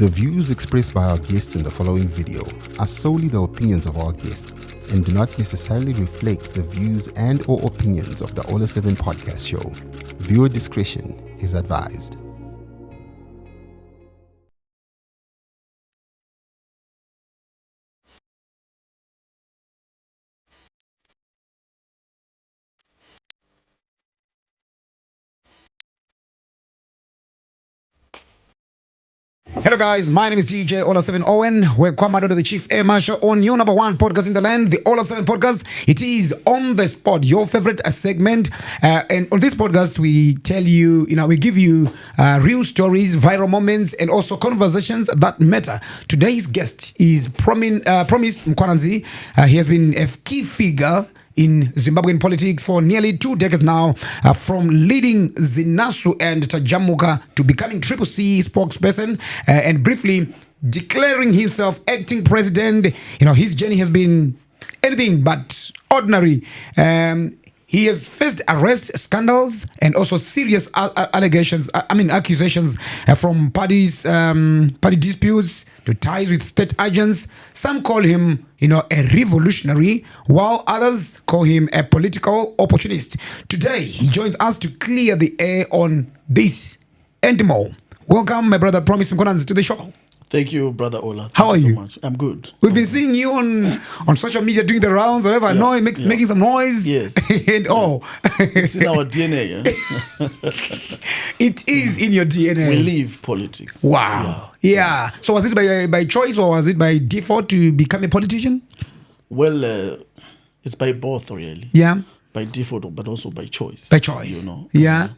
The views expressed by our guests in the following video are solely the opinions of our guests and do not necessarily reflect the views and or opinions of the Ollah 7 podcast show. Viewer discretion is advised. Hello guys, my name is DJ Ollah 7 Owen. Welcome to the Chief Air Marshal on your number one podcast in the land, the Ollah 7 podcast. It is on the spot, your favorite segment. And on this podcast, we tell you, we give you real stories, viral moments, and also conversations that matter. Today's guest is Promise Mkwananzi. He has been a key figure in Zimbabwean politics for nearly 2 decades now, from leading Zinasu and Tajamuka to becoming CCC spokesperson and briefly declaring himself acting president. His journey has been anything but ordinary. He has faced arrests, scandals, and also serious accusations from party disputes to ties with state agents. Some call him, a revolutionary, while others call him a political opportunist. Today, he joins us to clear the air on this and more. Welcome, my brother Promise Mkwananzi, to the show. Thank you, Brother Ollah. How are you? So much. I'm good. We've been seeing you on social media doing the rounds, whatever. I know making some noise. Yes. And It's in our DNA. It is in your DNA. We live politics. Wow. Yeah. So was it by choice or was it by default to become a politician? Well, it's by both, really. Yeah. By default, but also by choice. By choice. Yeah.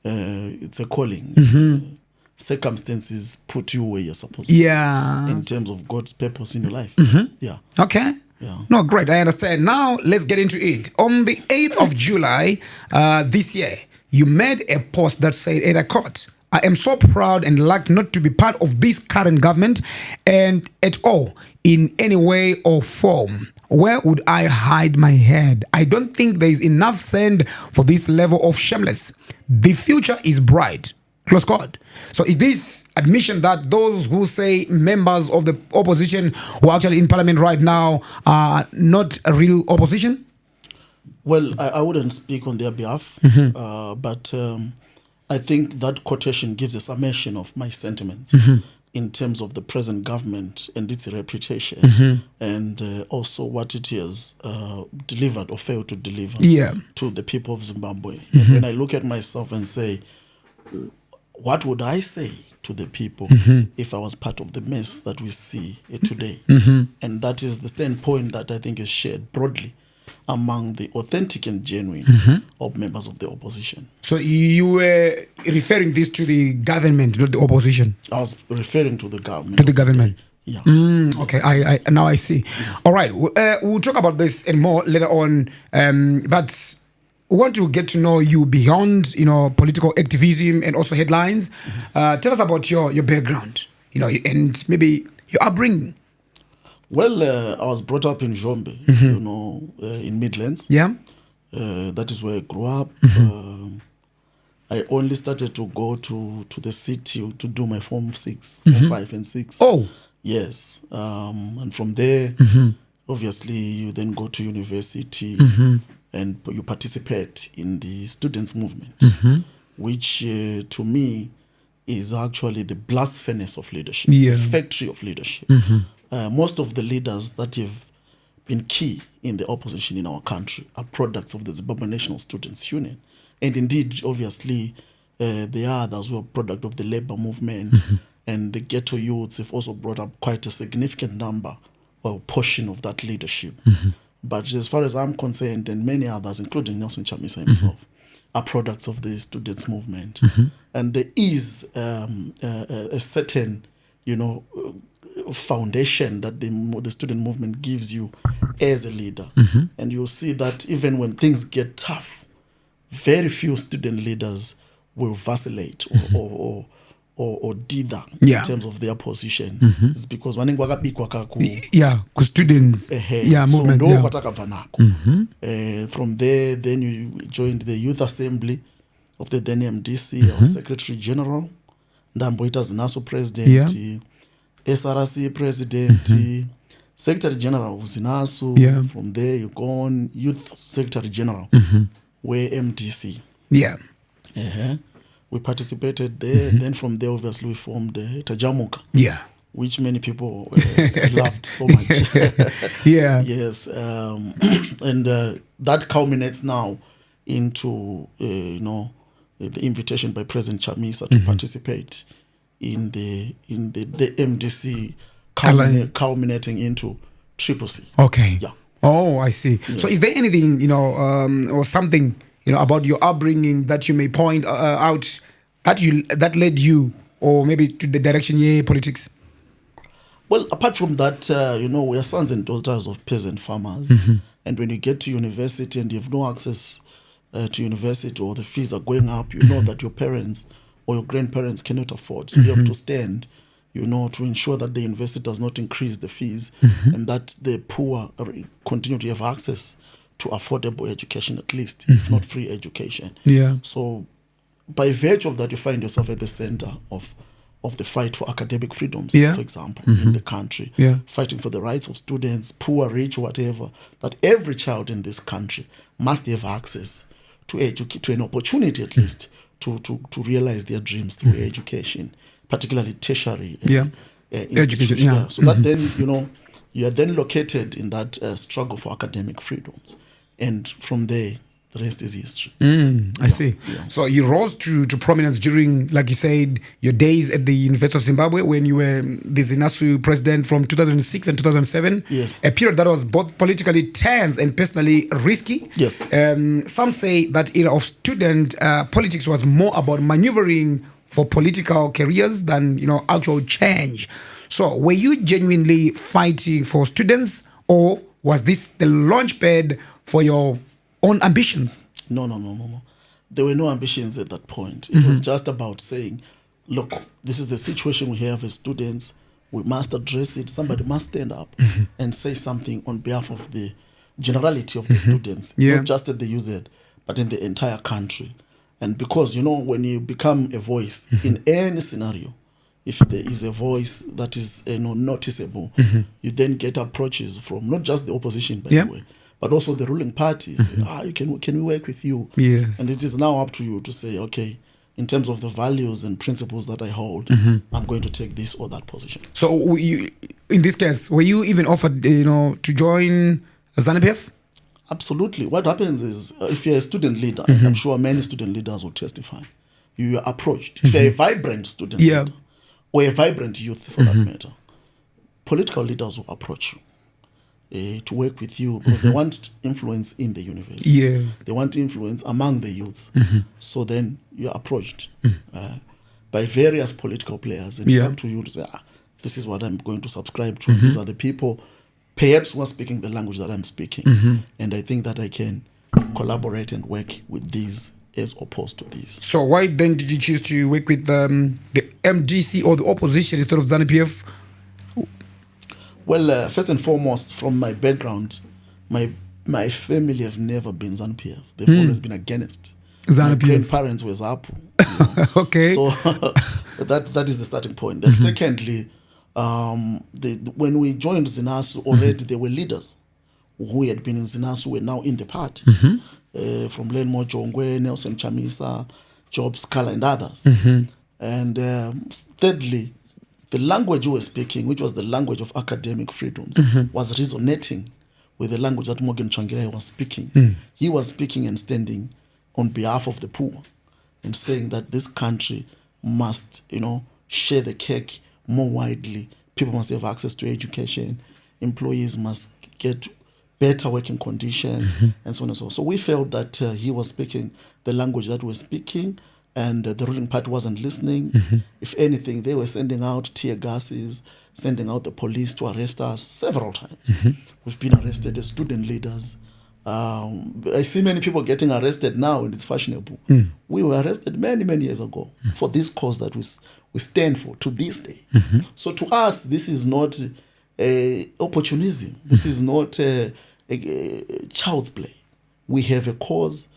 It's a calling. Mm-hmm. Circumstances put you where you're supposed to. Yeah. In terms of God's purpose in your life. Mm-hmm. Yeah. Okay. Yeah. No, great. I understand. Now, let's get into it. On the 8th of July this year, you made a post that said, and I quote, "I am so proud and lucky not to be part of this current government and at all in any way or form. Where would I hide my head? I don't think there is enough sand for this level of shameless. The future is bright." Close quote. So is this admission that those who say members of the opposition who are actually in parliament right now are not a real opposition? Well, I wouldn't speak on their behalf, but I think that quotation gives a summation of my sentiments in terms of the present government and its reputation, and also what it has delivered or failed to deliver to the people of Zimbabwe. And when I look at myself and say, what would I say to the people if I was part of the mess that we see today? And that is the standpoint that I think is shared broadly among the authentic and genuine of members of the opposition. So you were referring this to the government, not the opposition? I was referring to the government. To the government. Yeah. Okay, I now I see. All right, we'll talk about this and more later on, but we want to get to know you beyond, political activism and also headlines. Tell us about your background, and maybe your upbringing. Well, I was brought up in Zombe, in Midlands. Yeah. That is where I grew up. I only started to go to the city to do my Form 6, Form 5 and 6. Oh. Yes. And from there, obviously, you then go to university. And you participate in the students' movement, which to me is actually the blast furnace of leadership, the factory of leadership. Most of the leaders that have been key in the opposition in our country are products of the Zimbabwean National Students' Union. And indeed, obviously, the others who are product of the labor movement and the ghetto youths have also brought up quite a significant number or portion of that leadership. But as far as I'm concerned, and many others, including Nelson Chamisa himself, are products of the students' movement. And there is a certain, foundation that the student movement gives you as a leader. And you'll see that even when things get tough, very few student leaders will vacillate or dither in terms of their position. It's because students movement. From there, then you joined the Youth Assembly of the then MDC, our Secretary General, Ndamboita Zinasu President, SRC president, secretary general Zinasu. Yeah. From there you go on youth secretary general, where MDC. Yeah. Uh-huh. We participated there. Then from there, obviously, we formed Tajamuka, Yeah. which many people loved so much. Yeah. Yes, and that culminates now into the invitation by President Chamisa to participate in the MDC, culminating into CCC. Okay. Yeah. Oh, I see. Yes. So, is there anything or something about your upbringing that you may point out that led you, or maybe to the direction politics? Well, apart from that, we are sons and daughters of peasant farmers. And when you get to university and you have no access to university, or the fees are going up, you know that your parents or your grandparents cannot afford. So you have to stand, to ensure that the university does not increase the fees and that the poor continue to have access to affordable education, at least, if not free education. Yeah. So by virtue of that, you find yourself at the center of the fight for academic freedoms, for example, in the country, fighting for the rights of students, poor, rich, whatever, that every child in this country must have access to an opportunity, at least, to realize their dreams through education, particularly tertiary education. Yeah. So that then, you are then located in that struggle for academic freedoms. And from there, the rest is history. I see. Yeah. So you rose to prominence during, like you said, your days at the University of Zimbabwe, when you were the Zinasu president from 2006 and 2007. Yes. A period that was both politically tense and personally risky. Yes. Some say that era of student politics was more about maneuvering for political careers than actual change. So were you genuinely fighting for students, or was this the launchpad for your own ambitions? No. There were no ambitions at that point. It was just about saying, look, this is the situation we have as students. We must address it. Somebody must stand up and say something on behalf of the generality of the students, not just at the UZ, but in the entire country. And because, when you become a voice in any scenario, if there is a voice that is noticeable, you then get approaches from not just the opposition, by the way, but also the ruling parties. Can we work with you? Yes. And it is now up to you to say, okay, in terms of the values and principles that I hold, I'm going to take this or that position. So in this case, were you even offered, to join ZANU-PF? Absolutely. What happens is, if you're a student leader, and I'm sure many student leaders will testify, you are approached. If you're a vibrant student leader, or a vibrant youth for that matter, political leaders will approach you to work with you, because they want influence in the university. Yes. They want influence among the youth. So then you're approached by various political players, and it's up to you to say, this is what I'm going to subscribe to. These are the people perhaps who are speaking the language that I'm speaking. And I think that I can collaborate and work with these as opposed to these. So why then did you choose to work with the MDC or the opposition instead of ZANU-PF? Well, first and foremost, from my background, my family have never been ZANU-PF. They've always been against. ZANU-PF. My grandparents were ZAPU. Okay. So that is the starting point. Then secondly, when we joined Zinasu, already there were leaders who had been in Zinasu were now in the party. From Lenmo Jongwe, Nelson Chamisa, Job Scala, and others. And thirdly, the language we were speaking, which was the language of academic freedoms, was resonating with the language that Morgan Tsvangirai was speaking. He was speaking and standing on behalf of the poor and saying that this country must, share the cake more widely. People must have access to education. Employees must get better working conditions, and so on and so on. So we felt that he was speaking the language that we're speaking, and the ruling party wasn't listening. If anything, they were sending out tear gases, sending out the police to arrest us several times. We've been arrested as student leaders. I see many people getting arrested now, and it's fashionable. We were arrested many, many years ago for this cause that we stand for to this day. So to us, this is not opportunism. This is not a child's play. We have a cause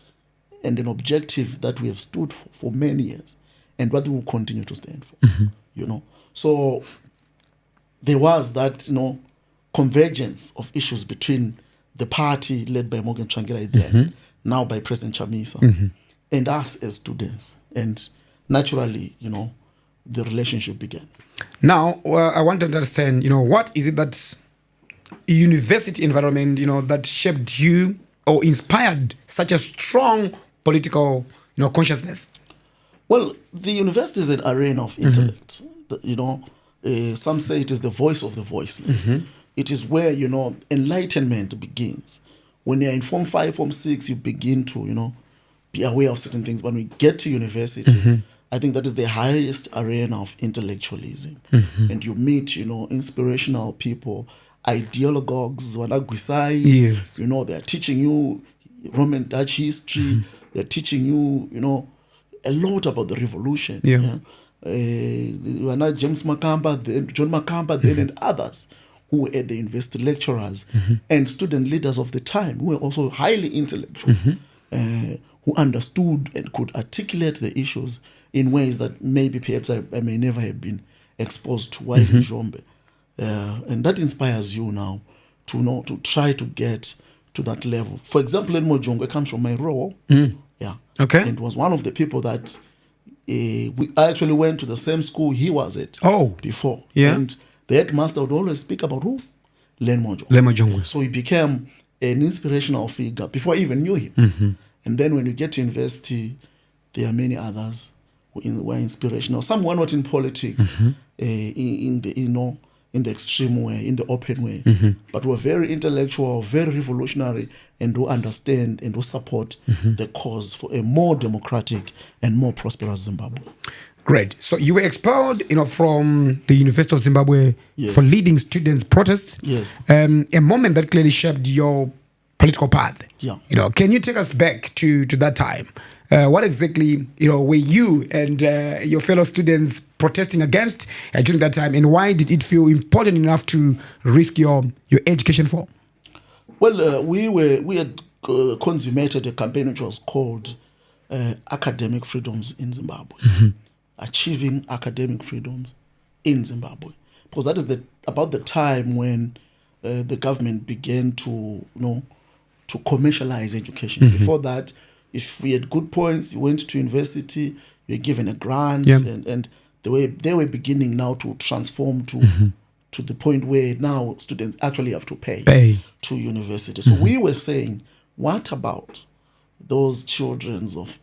and an objective that we have stood for many years, and what we will continue to stand for. So there was that, convergence of issues between the party led by Morgan Tsvangirai then, now by President Chamisa, and us as students. And naturally, the relationship began. Now, I want to understand, what is it that university environment, that shaped you or inspired such a strong political, consciousness? Well, the university is an arena of intellect. Some say it is the voice of the voiceless. It is where, enlightenment begins. When you're in Form 5, Form 6, you begin to, be aware of certain things. But when we get to university, I think that is the highest arena of intellectualism. And you meet, inspirational people, ideologues, yes. They're teaching you Roman Dutch history. They're teaching you, a lot about the revolution. Yeah. James Makamba, then John Makamba, then and others who were at the university lecturers and student leaders of the time who were also highly intellectual, who understood and could articulate the issues in ways that maybe perhaps I may never have been exposed to while in Jombe. And that inspires you now to try to get to that level. For example, Enmo Jongwe comes from my role. Yeah. Okay. And was one of the people that I actually went to the same school he was at before. Yeah. And the headmaster would always speak about who? Lenmo Jongwe. So he became an inspirational figure before I even knew him. And then when you get to university, there are many others who were inspirational. Some were not in politics, in the extreme way, in the open way, but were very intellectual, very revolutionary, and who understand and who support the cause for a more democratic and more prosperous Zimbabwe. Great. So you were expelled, from the University of Zimbabwe for leading students' protests. Yes. A moment that clearly shaped your political path. Yeah. Can you take us back to that time? What exactly, were you and your fellow students protesting against during that time, and why did it feel important enough to risk your education for? Well, we had consummated a campaign which was called Academic Freedoms in Zimbabwe, Achieving Academic Freedoms in Zimbabwe, because that is about the time when the government began to commercialize education. Before that, if we had good points, you went to university, you were given a grant, and they were beginning now to transform to the point where now students actually have to pay to university. So we were saying, what about those children of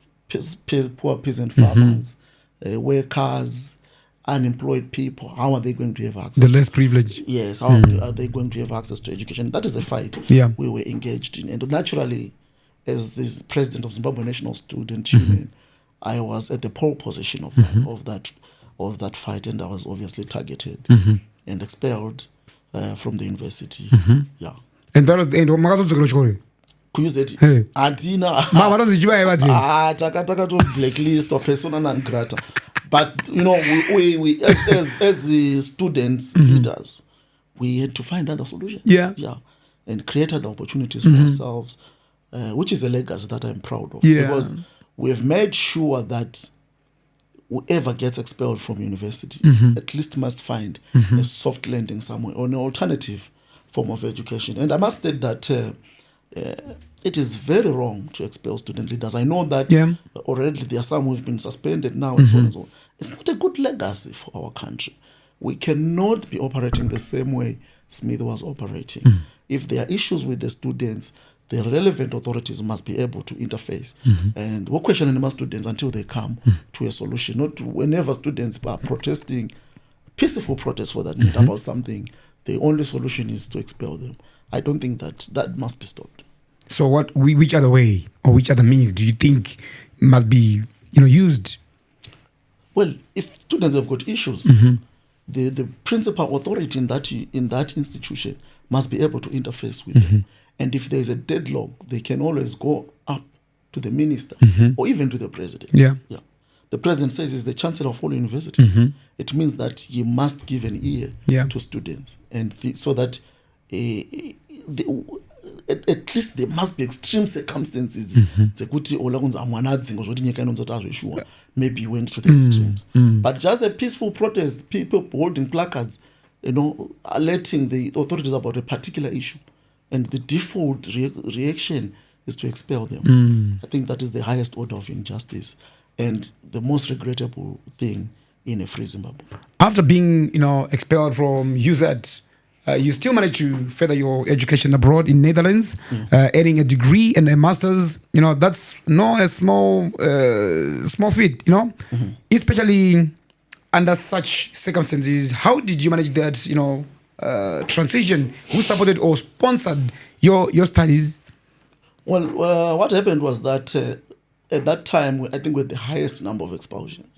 poor peasant farmers, workers, unemployed people? How are they going to have access? The less privileged. Yes, how are they going to have access to education? That is the fight we were engaged in. And naturally, as this president of Zimbabwe National Student Union, I was at the pole position of that fight, and I was obviously targeted and expelled from the university. Yeah. And that was the end. Takata blacklist or persona non grata. But we as the students leaders, we had to find other solutions. Yeah. And create other opportunities for ourselves, which is a legacy that I'm proud of. Yeah. Because we have made sure that whoever gets expelled from university at least must find a soft landing somewhere or an alternative form of education. And I must state that it is very wrong to expel student leaders. I know that already there are some who have been suspended now and so on and so on. It's not a good legacy for our country. We cannot be operating the same way Smith was operating. If there are issues with the students, the relevant authorities must be able to interface and we'll question the students until they come to a solution. Not whenever students are protesting, peaceful protests for that matter, about something, the only solution is to expel them. I don't think that must be stopped. So which other way or which other means do you think must be used? Well, if students have got issues, the principal authority in that institution must be able to interface with them. And if there is a deadlock, they can always go up to the minister or even to the president. Yeah. The president says he's the chancellor of all universities. It means that he must give an ear to students, and so that at least there must be extreme circumstances. Maybe he went to the extremes. But just a peaceful protest, people holding placards, alerting the authorities about a particular issue, and the default reaction is to expel them. I think that is the highest order of injustice and the most regrettable thing in a free Zimbabwe. After being, expelled from UZ, you still managed to further your education abroad in Netherlands, earning a degree and a master's. That's not a small feat, especially under such circumstances. How did you manage that, transition? Who supported or sponsored your studies? Well, what happened was that at that time, I think we had the highest number of expulsions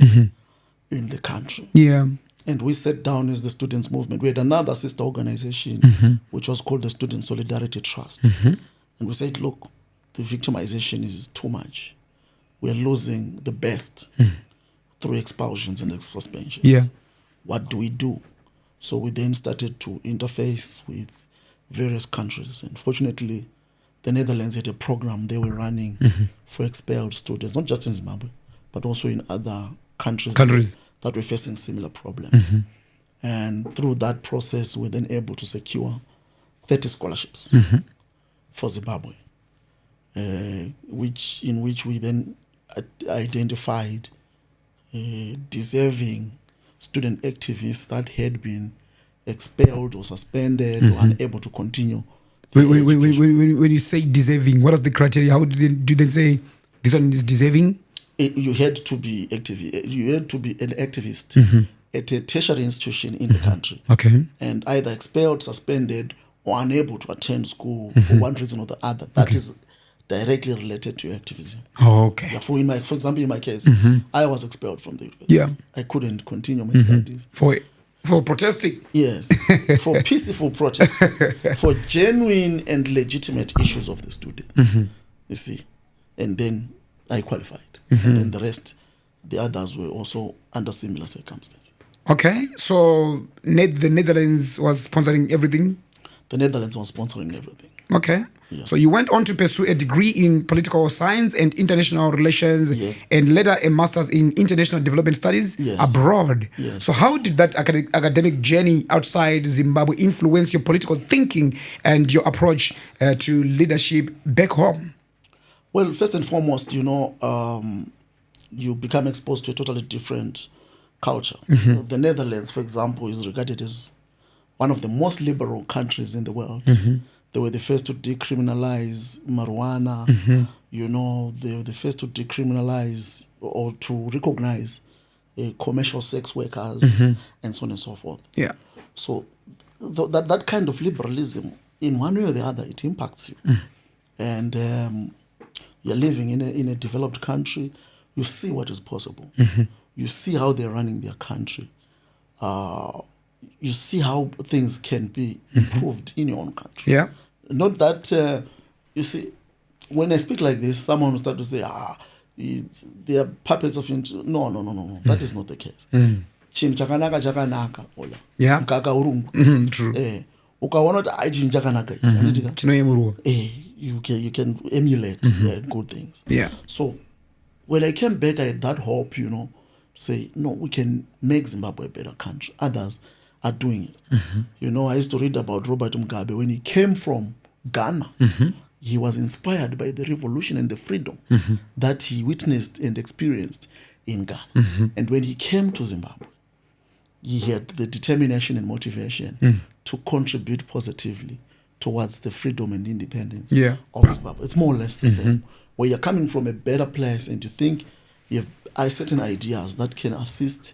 in the country. Yeah. And we sat down as the students' movement. We had another sister organization, which was called the Student Solidarity Trust. And we said, look, the victimization is too much. We're losing the best through expulsions and suspensions. Yeah. What do we do? So we then started to interface with various countries. And fortunately, the Netherlands had a program they were running for expelled students, not just in Zimbabwe, but also in other countries. That were facing similar problems. And through that process, we were then able to secure 30 scholarships for Zimbabwe, in which we then identified deserving student activists that had been expelled or suspended or unable to continue. When you say deserving, what is the criteria? How do they say this one is deserving? You had to be You had to be an activist at a tertiary institution in the country, and either expelled, suspended, or unable to attend school for one reason or the other. That is directly related to your activism. Oh, okay. Yeah, for example, in my case, I was expelled from the university. Yeah, I couldn't continue my studies for protesting. Yes, for peaceful protests, for genuine and legitimate issues of the students. You see, and then I qualified. And then the others were also under similar circumstances. Okay, so the Netherlands was sponsoring everything? The Netherlands was sponsoring everything. Okay. Yeah. So you went on to pursue a degree in political science and international relations, and later a master's in international development studies abroad. Yes. So how did that academic journey outside Zimbabwe influence your political thinking and your approach to leadership back home? Well, first and foremost, you become exposed to a totally different culture. The Netherlands, for example, is regarded as one of the most liberal countries in the world. They were the first to decriminalize marijuana. They were the first to decriminalize or to recognize commercial sex workers and so on and so forth. Yeah. So that kind of liberalism, in one way or the other, it impacts you. And you're living in a developed country. You see what is possible. You see how they're running their country. You see how things can be improved in your own country. Yeah. Not that, you see, when I speak like this, someone will start to say, they are puppets of... No. That is not the case. Chinhu chakanaka, Ollah. Yeah. Mkaka urungu. True. Ukaona kuti chinhu chakanaka. You can emulate good things. Yeah. So when I came back, I had that hope, say, no, we can make Zimbabwe a better country. Others are doing it. I used to read about Robert Mugabe. When he came from Ghana, he was inspired by the revolution and the freedom that he witnessed and experienced in Ghana. And when he came to Zimbabwe, he had the determination and motivation to contribute positively towards the freedom and independence of Zimbabwe. It's more or less the same. Where you're coming from a better place and you think you have certain ideas that can assist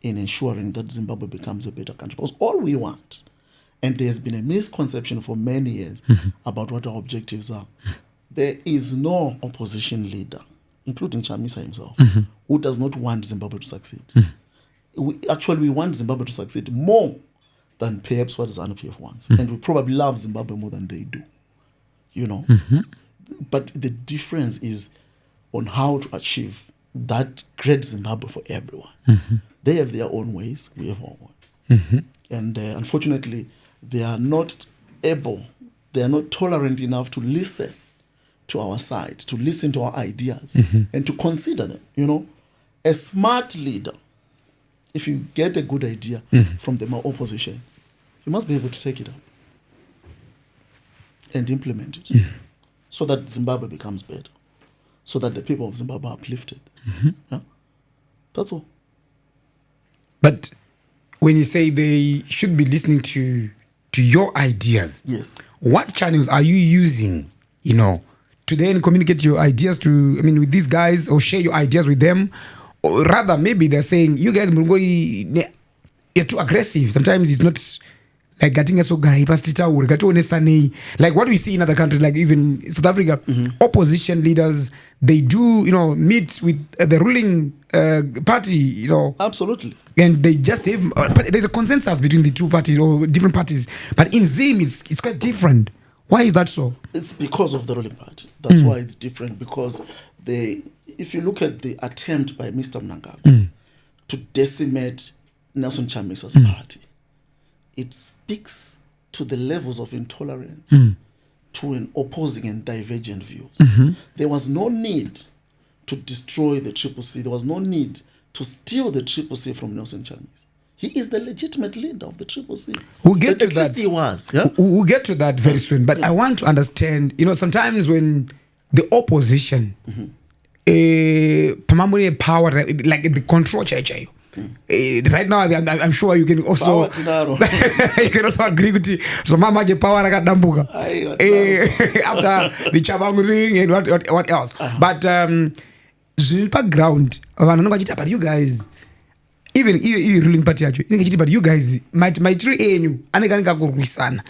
in ensuring that Zimbabwe becomes a better country. Because all we want, and there's been a misconception for many years about what our objectives are, there is no opposition leader, including Chamisa himself, who does not want Zimbabwe to succeed. We want Zimbabwe to succeed more than perhaps what ZANU-PF wants. And we probably love Zimbabwe more than they do. But the difference is on how to achieve that great Zimbabwe for everyone. They have their own ways, we have our own. And unfortunately, they are not tolerant enough to listen to our side, to listen to our ideas, and to consider them. A smart leader, if you get a good idea from the opposition, you must be able to take it up and implement it so that Zimbabwe becomes better, so that the people of Zimbabwe are uplifted. Yeah? That's all. But when you say they should be listening to your ideas, yes, what channels are you using, to then communicate your ideas with these guys, or share your ideas with them? Or rather, maybe they're saying, you guys, you're too aggressive. Sometimes it's not like getting us so like what we see in other countries, like even South Africa, opposition leaders, they do, meet with the ruling party, Absolutely. and they just have, but there's a consensus between the two parties or different parties. But in Zim, it's quite different. Why is that so? It's because of the ruling party. That's why it's different, because if you look at the attempt by Mr. Mnangagwa to decimate Nelson Chamisa's party, it speaks to the levels of intolerance to an opposing and divergent views. There was no need to destroy the CCC. There was no need to steal the CCC from Nelson Chamisa. He is the legitimate leader of the CCC. We'll get to at that. Least he was. Yeah? We'll get to that very soon. But I want to understand, sometimes when the opposition, power, like the control, right now I'm sure you can also you can also agree with it. So mama get power akadambuka after the Chabangu thing and what else. But background but you guys, even you ruling party yacho, but you guys my tree enyu anekanika kurwisana.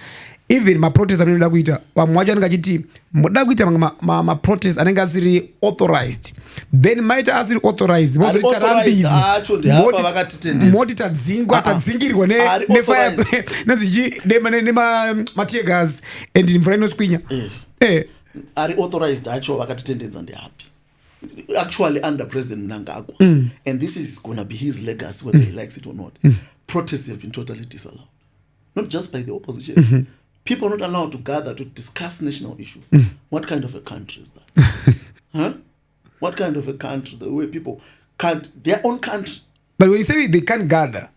Even my protest anoda kuita vamwacho anenge achiti moda kuita ma protest anenge asiri authorized, then maita asiri authorized moti tadzingirwa nematear gas and mvura inoswinya. Ari authorized acho vakatitendedza ndeapi? Actually under President Mnangagwa, and this is going to be his legacy whether he likes it or not. Protests have been totally disallowed, not just by the opposition. People are not allowed to gather to discuss national issues. What kind of a country is that? What kind of a country? The way people can't, their own country. But when you say they can't gather,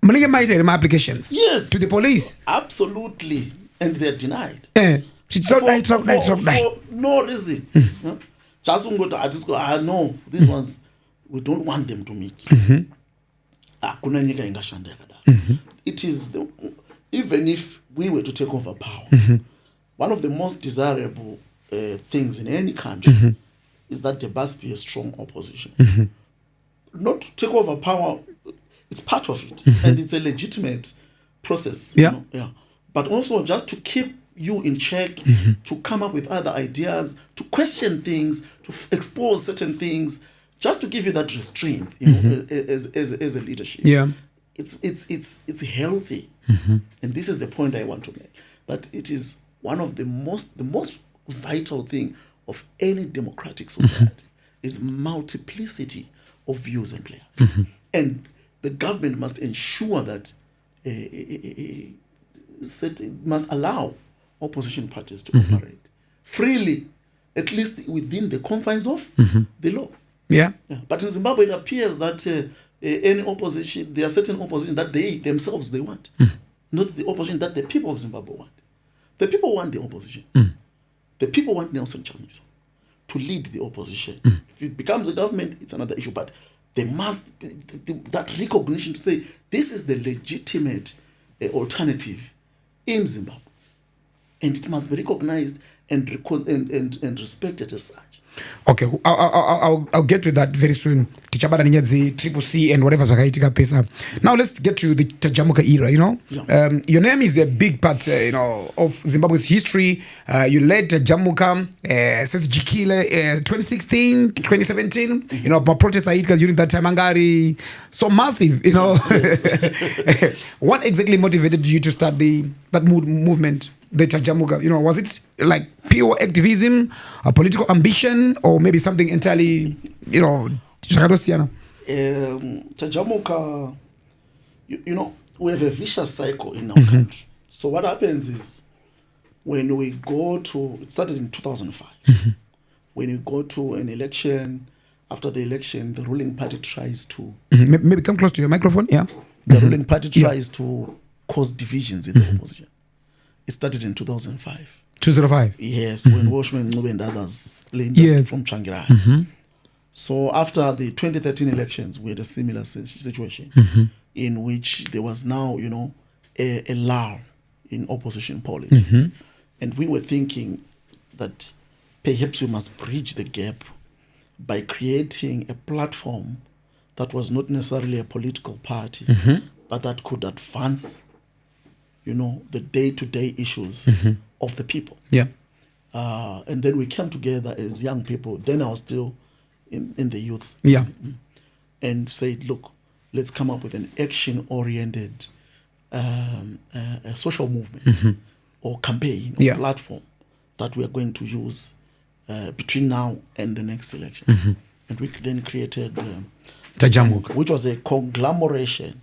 Malinga might have applications. Yes. To the police. Absolutely. And they're denied. For no reason. Just no, these ones, we don't want them to meet. It is, even if we were to take over power, one of the most desirable things in any country is that there must be a strong opposition. Not to take over power, it's part of it, and it's a legitimate process. Yeah. But also just to keep you in check, to come up with other ideas, to question things, to expose certain things, just to give you that restraint, as a leadership. Yeah. It's healthy. And this is the point I want to make, that it is one of the most vital thing of any democratic society is multiplicity of views and players. And the government must ensure that it must allow opposition parties to operate freely, at least within the confines of the law. Yeah. But in Zimbabwe, it appears that any opposition, there are certain opposition that they themselves they want, not the opposition that the people of Zimbabwe want. The people want the opposition. The people want Nelson Chamisa to lead the opposition. If it becomes a government, it's another issue. But there must be that recognition to say this is the legitimate alternative in Zimbabwe, and it must be recognized and respected as such. Okay, I'll get to that very soon. Tichabada Ninyazi, CCC, and whatever Zakaitika Pesa. Now let's get to the Tajamuka era. Your name is a big part, of Zimbabwe's history. You led Tajamuka since Jikile, 2016, 2017. But protests during that time, Angari, so massive. What exactly motivated you to start that movement? The Tajamuka, was it like pure activism, a political ambition, or maybe something entirely, Tajamuka, we have a vicious cycle in our country. So what happens is, when we go to, it started in 2005, when you go to an election, after the election, the ruling party tries to... Maybe come close to your microphone, yeah. The ruling party tries to caused divisions in the opposition. It started in 2005. 2005. Yes, when Washman Ngube and others splintered Yes. from Changirai. So after the 2013 elections, we had a similar situation in which there was now, a lull in opposition politics. And we were thinking that perhaps we must bridge the gap by creating a platform that was not necessarily a political party, but that could advance, the day-to-day issues of the people. Yeah. And then we came together as young people. Then I was still in the youth. Yeah. And said, look, let's come up with an action-oriented a social movement or campaign or platform that we are going to use between now and the next election. And we then created Tajamuka, which was a conglomeration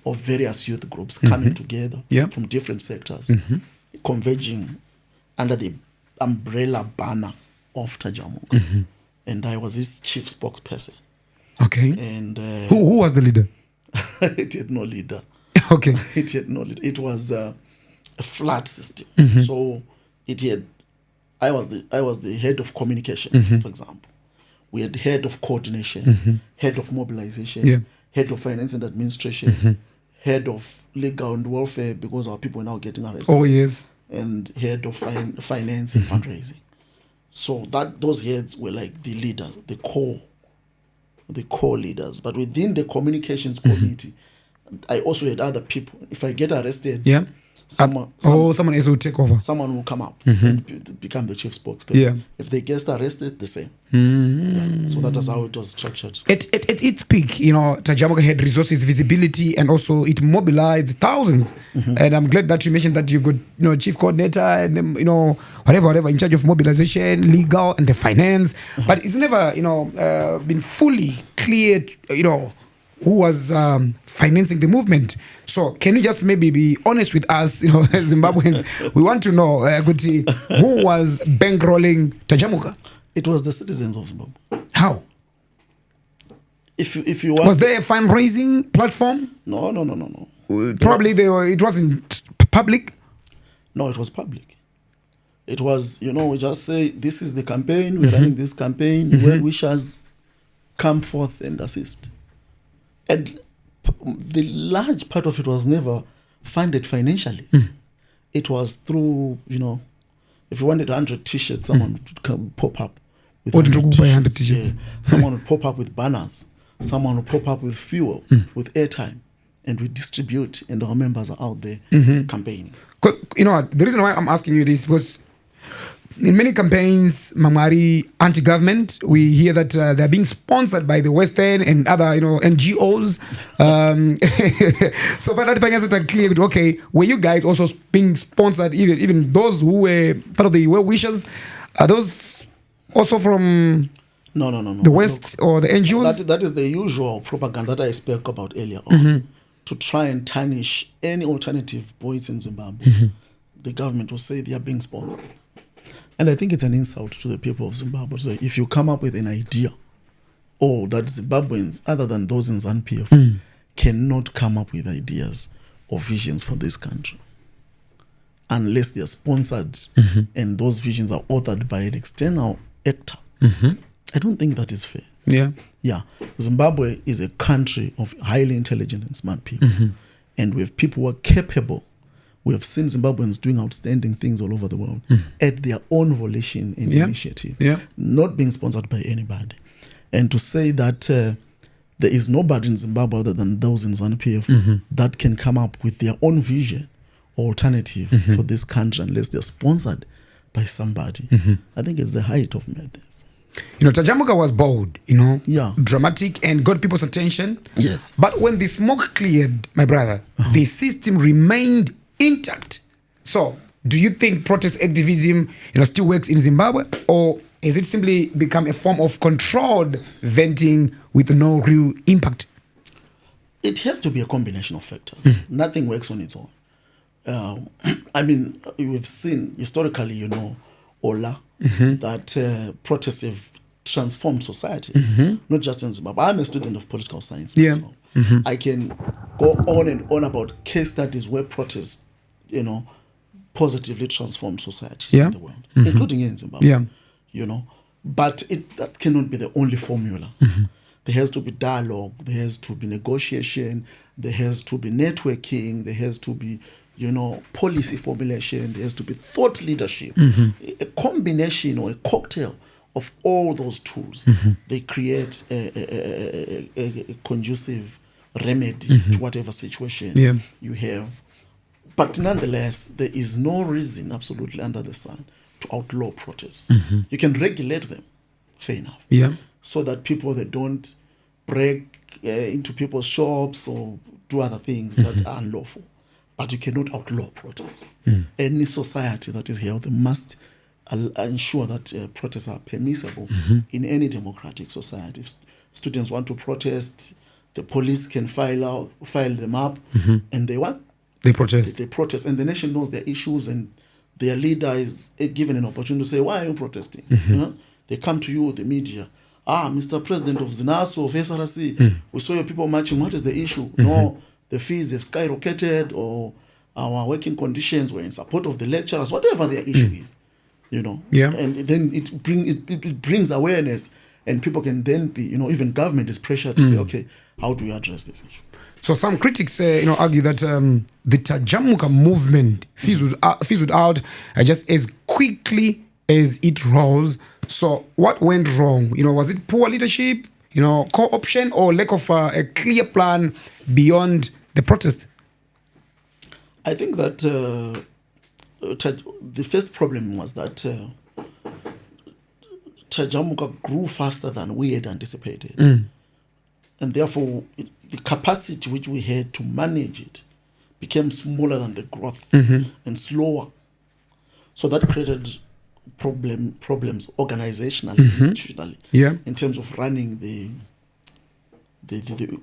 of various youth groups coming together from different sectors, converging under the umbrella banner of Tajamuka. And I was his chief spokesperson. Okay. And who was the leader? it had no leader. Okay. It had no leader. It was a flat system. So it had. I was the head of communications, for example. We had head of coordination, head of mobilization, head of finance and administration, head of legal and welfare because our people were now getting arrested. Oh yes. And head of finance and fundraising. So those heads were like the leaders, the core leaders. But within the communications committee, I also had other people. If I get arrested, someone else will take over. Someone will come up and become the chief spokesperson. Yeah. If they get arrested, the same. So that is how it was structured. At its peak, Tajamuka had resources, visibility, and also it mobilized thousands. And I'm glad that you mentioned that you've got, chief coordinator and then, whatever, in charge of mobilization, legal, and the finance. But it's never, been fully cleared, who was financing the movement. So can you just maybe be honest with us, Zimbabweans? We want to know, Guti, who was bankrolling Tajamuka? It was the citizens of Zimbabwe. How? If you want, was there a fundraising platform? No. Probably it wasn't public. No, it was public. It was, we just say, this is the campaign, we're running this campaign, well wishers come forth and assist. And the large part of it was never funded financially. It was through, if you wanted 100 t-shirts, someone would come pop up with 100 t-shirts. Someone would pop up with banners. Someone would pop up with fuel, with airtime. And we distribute, and our members are out there campaigning. Because, the reason why I'm asking you this was in many campaigns, Mamari, anti-government, we hear that they're being sponsored by the Western and other, NGOs. So, but that clear, okay, were you guys also being sponsored, even those who were part of the well-wishers, are those also from no. the West or the NGOs? That is the usual propaganda that I spoke about earlier on, to try and tarnish any alternative voice in Zimbabwe. The government will say they are being sponsored. And I think it's an insult to the people of Zimbabwe. So if you come up with an idea, that Zimbabweans, other than those in ZANU-PF, cannot come up with ideas or visions for this country unless they are sponsored and those visions are authored by an external actor. I don't think that is fair. Yeah. Zimbabwe is a country of highly intelligent and smart people. And we have people who are capable. We have seen Zimbabweans doing outstanding things all over the world at their own volition and initiative, not being sponsored by anybody. And to say that there is nobody in Zimbabwe other than those in ZANU-PF that can come up with their own vision or alternative for this country unless they're sponsored by somebody, I think it's the height of madness. Tajamuka was bold, dramatic and got people's attention. Yes. But when the smoke cleared, my brother, the system remained intact. So, do you think protest activism, still works in Zimbabwe, or has it simply become a form of controlled venting with no real impact? It has to be a combination of factors. Nothing works on its own. We've seen historically, Ollah, that protests have transformed society, not just in Zimbabwe. I'm a student of political science myself. I can go on and on about case studies where protests, positively transform societies in the world, including in Zimbabwe. But that cannot be the only formula. There has to be dialogue, there has to be negotiation, there has to be networking, there has to be, policy formulation, there has to be thought leadership. A combination or a cocktail of all those tools, they create a conducive remedy to whatever situation you have. But nonetheless, there is no reason absolutely under the sun to outlaw protests. You can regulate them, fair enough. So that people that don't break into people's shops or do other things that are unlawful. But you cannot outlaw protests. Any society that is healthy must ensure that protests are permissible in any democratic society. If students want to protest, the police can file them up, and they protest. They protest, and the nation knows their issues, and their leader is given an opportunity to say, "Why are you protesting?" They come to you, the media. Mr. President of ZINASO, of SRC, we saw your people marching. What is the issue? No, the fees have skyrocketed, or our working conditions were in support of the lecturers. Whatever their issue is, and then it brings awareness, and people can then be, even government is pressured to say, okay, how do we address this issue? So some critics, argue that the Tajamuka movement fizzled out just as quickly as it rose. So what went wrong? Was it poor leadership, co-option, or lack of a clear plan beyond the protest? I think that the first problem was that Tajamuka grew faster than we had anticipated. And therefore, the capacity which we had to manage it became smaller than the growth and slower. So that created problems organizationally, institutionally, in terms of running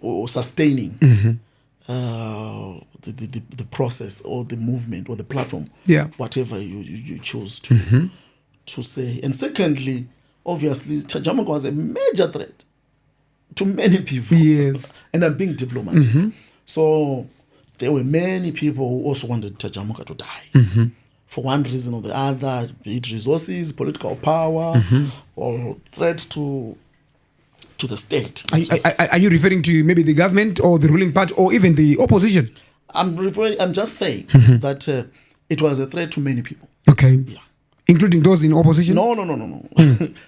or sustaining the process or the movement or the platform, whatever you choose to say. And secondly, obviously, Tajamuka was a major threat to many people. Yes. And I'm being diplomatic. So there were many people who also wanted Tajamuka to die. For one reason or the other, be it resources, political power, or threat to the state. Are you referring to maybe the government or the ruling party or even the opposition? I'm just saying that it was a threat to many people. Okay. Yeah. Including those in opposition? No.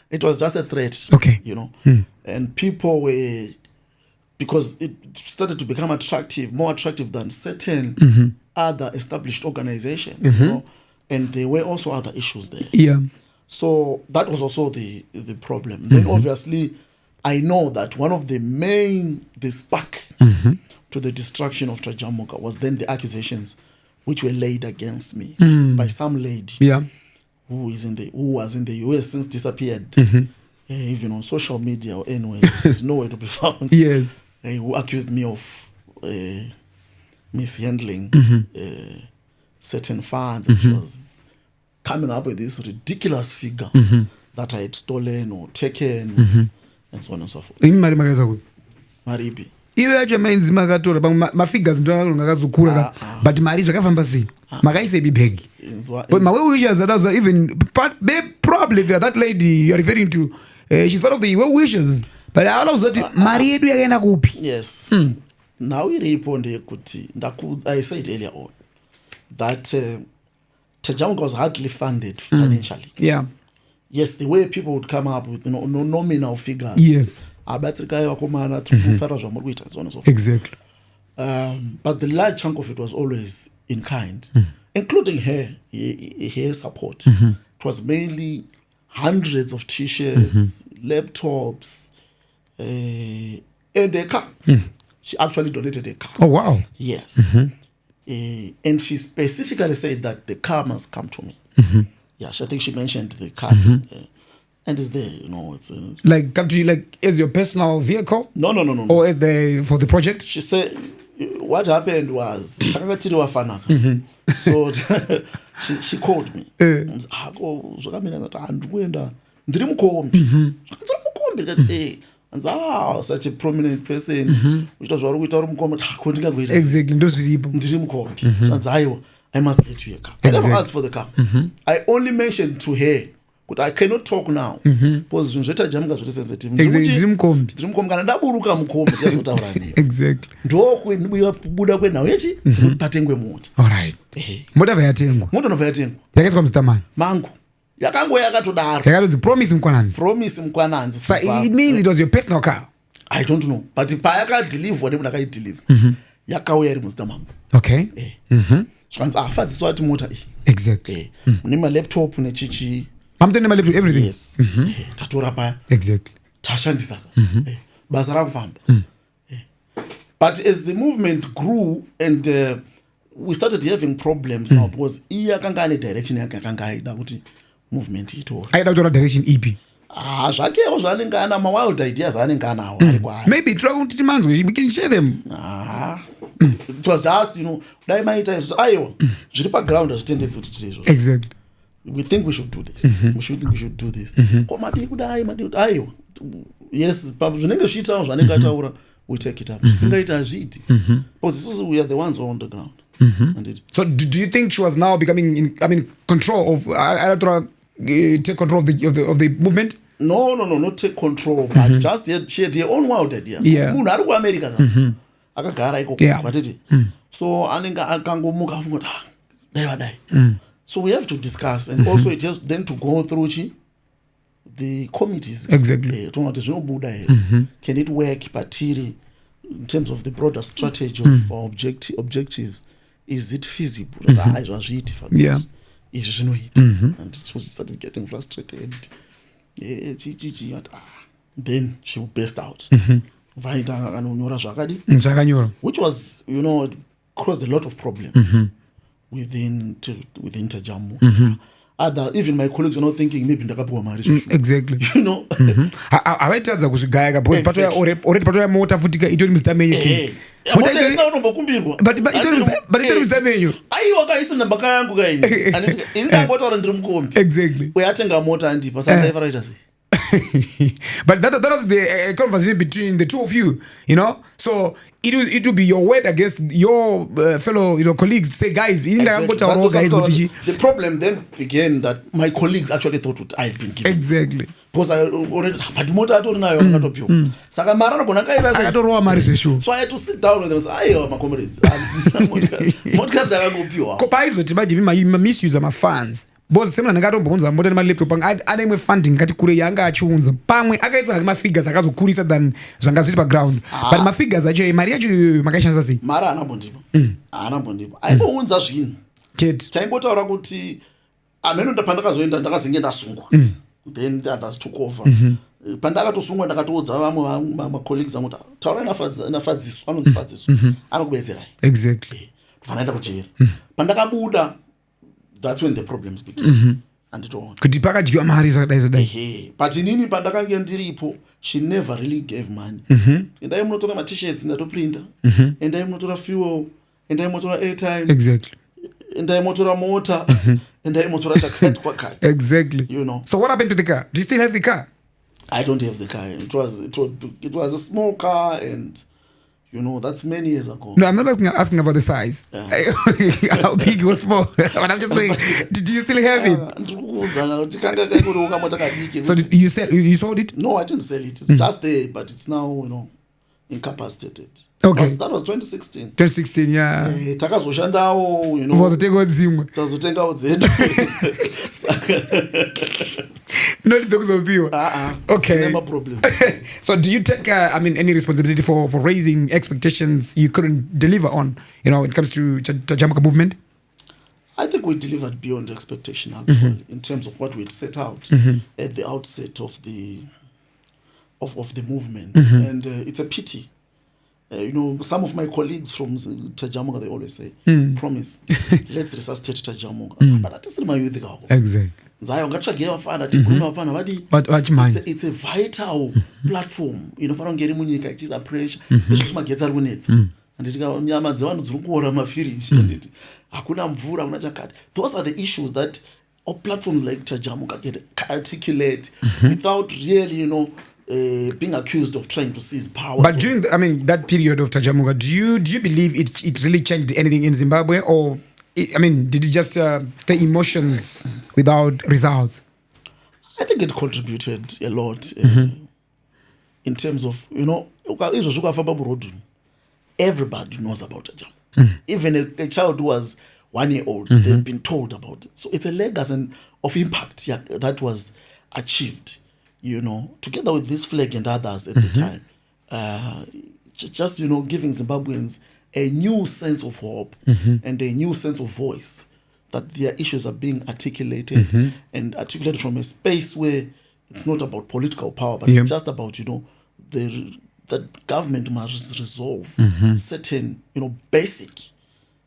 It was just a threat. Okay. And people were, because it started to become more attractive than certain other established organizations, and there were also other issues there. Yeah. So that was also the problem. Then obviously, I know that one of the spark to the destruction of Tajamuka was then the accusations which were laid against me by some lady who was in the US since disappeared. Even on social media or anywhere, there's nowhere to be found. Yes. Who accused me of mishandling certain funds, which was coming up with this ridiculous figure that I had stolen or taken, and so on and so forth. Maribi. Iwe yacho mains makatora mafigures ndakazokura but mari zvakafamba sei makaisa bibhegi but my wishes that even probably that lady you are referring to she's part of the well wishes but alozoti mari yedu yakaenda kupi. Yes. Now iripo ndekuti I said earlier on that Tajamuka was hardly funded financially. Yeah. Yes, the way people would come up with nominal figures. Yes. Exactly. But the large chunk of it was always in kind, including her support. It was mainly hundreds of t-shirts, laptops, and a car. She actually donated a car. Oh, wow. Yes. And she specifically said that the car must come to me. Yeah, I think she mentioned the car. And it's there, it's like come to you like as your personal vehicle? No. Or as for the project? She said what happened was so she called me. and such a prominent person, which was what we told him. Exactly. I must get you a car. I never asked for the car. I only mentioned to her, but I cannot talk now because Tajamuka is very sensitive. Exactly. All right. Whatever Mangu. Promise Mkwananzi. So it means it was your personal car. I don't know. But if I deliver, what I deliver. Yakauya ri Mr. Mambo. Okay. Exactly. Nima laptop ne chichi. I'm telling my laptop everything. Yes. Tatora pa. Exactly. Tashandisa. Basaram famba. But as the movement grew and we started having problems now because iya kanga ne direction yakanga ida kuti movement ito. Aida kutora direction EP. Zvakewo zvanengana ma wild ideas anengana nawo ari kwa. Maybe try to manzwe we can share them. It was just, dai maita ayo zviri pa ground azvitendedzi kuti tizvo. Exactly. We think we should do this. We should do this. Komadi kudai madi ayo. Yes, zvinenge zvitawo zvanenge ataura we take it up. Singaita azviti. Because we are the ones who are on the ground. So do you think she was now becoming control of take control of the movement? No, not take control, but just she had her own wild ideas. Yeah. Munhu ari kuAmerica akagara ikoko batiti. So anenge akangomuka afunga dai. So we have to discuss, and also it has then to go through the committees. Exactly. Can it work patiri in terms of the broader strategy of our objectives? Is it feasible? Yeah. And so she started getting frustrated. Then she burst out. Which was, caused a lot of problems within Tajamuka. Even my colleagues are not thinking maybe ndakapuwa mari. Exactly. Awaitadza kuzvigaya because already patoya mota futika itori Mr. Menu. But itori Mr. Menu. Aiwa kaisa nambaka yangu kaini. Indangotaura ndiri mukombi. Exactly. Uyatenga mota andipa sandaiva raita sei. But that was the conversation between the two of you, So it will be your word against your fellow, colleagues to say, guys, exactly. The problem then began that my colleagues actually thought what I had been given. Exactly. Because I already so I had to sit down with them and say, my comrades. Misuse my fans. Boss semana ngatombonza mota nema laptop ane imwe funding ngati kure yanga achiunza pamwe akaisa ma figures akazokurisa than zvanga zviri pa ground but ma figures acho mari yacho makaishandisa sei mara anambondipa aibounza zvinhu taingotaura kuti ameno ndapandakazoenda ndakazinge ndasungwa then others took over pandakatosungwa ndakatoudza vamwe ma colleagues angu taura nafadziso anonzifadziso anokubetserai exactly vanaenda kujeri pandakabuda. That's when the problems began. And it all. Kuti pakadyiwa mari zakadai. But inini pandakange ndiripo, she never really gave money. Endai munotora ma t-shirts ndatoprinta. Endai munotora fuel, endai munotora airtime. Exactly. Endai munotora mota, endai munotora credit card. Exactly. So what happened to the car? Do you still have the car? I don't have the car. It was a small car and that's many years ago. No, I'm not asking about the size. How big or small. But I'm just saying, do you still have it? So you sold it? No, I didn't sell it. It's just there, but it's now, incapacitated. Okay. That was 2016. 2016, yeah. Takazoshandawo, Uzotenga dzimwe. Tazotengawo dzedu. Not dzokuzopiwa. Okay. No problem. So do you take any responsibility for raising expectations you couldn't deliver on, when it comes to Tajamuka movement? I think we delivered beyond expectation actually in terms of what we had set out at the outset of the movement. And it's a pity. Some of my colleagues from Tajamuka, they always say, promise, let's resuscitate Tajamuka. But that is my youth. Exactly. It's a vital platform. It is a pressure. Those are the issues that platforms like Tajamuka can articulate without really, being accused of trying to seize power. But during, that period of Tajamuka, do you believe it really changed anything in Zimbabwe, or did it just stay emotions without results? I think it contributed a lot in terms of, everybody knows about Tajamuka. Even a child who was 1 year old, they've been told about it. So it's a legacy of impact that was achieved, together with this flag and others at the time. Just giving Zimbabweans a new sense of hope and a new sense of voice, that their issues are being articulated and articulated from a space where it's not about political power, but it's just about, that government must resolve certain, basic,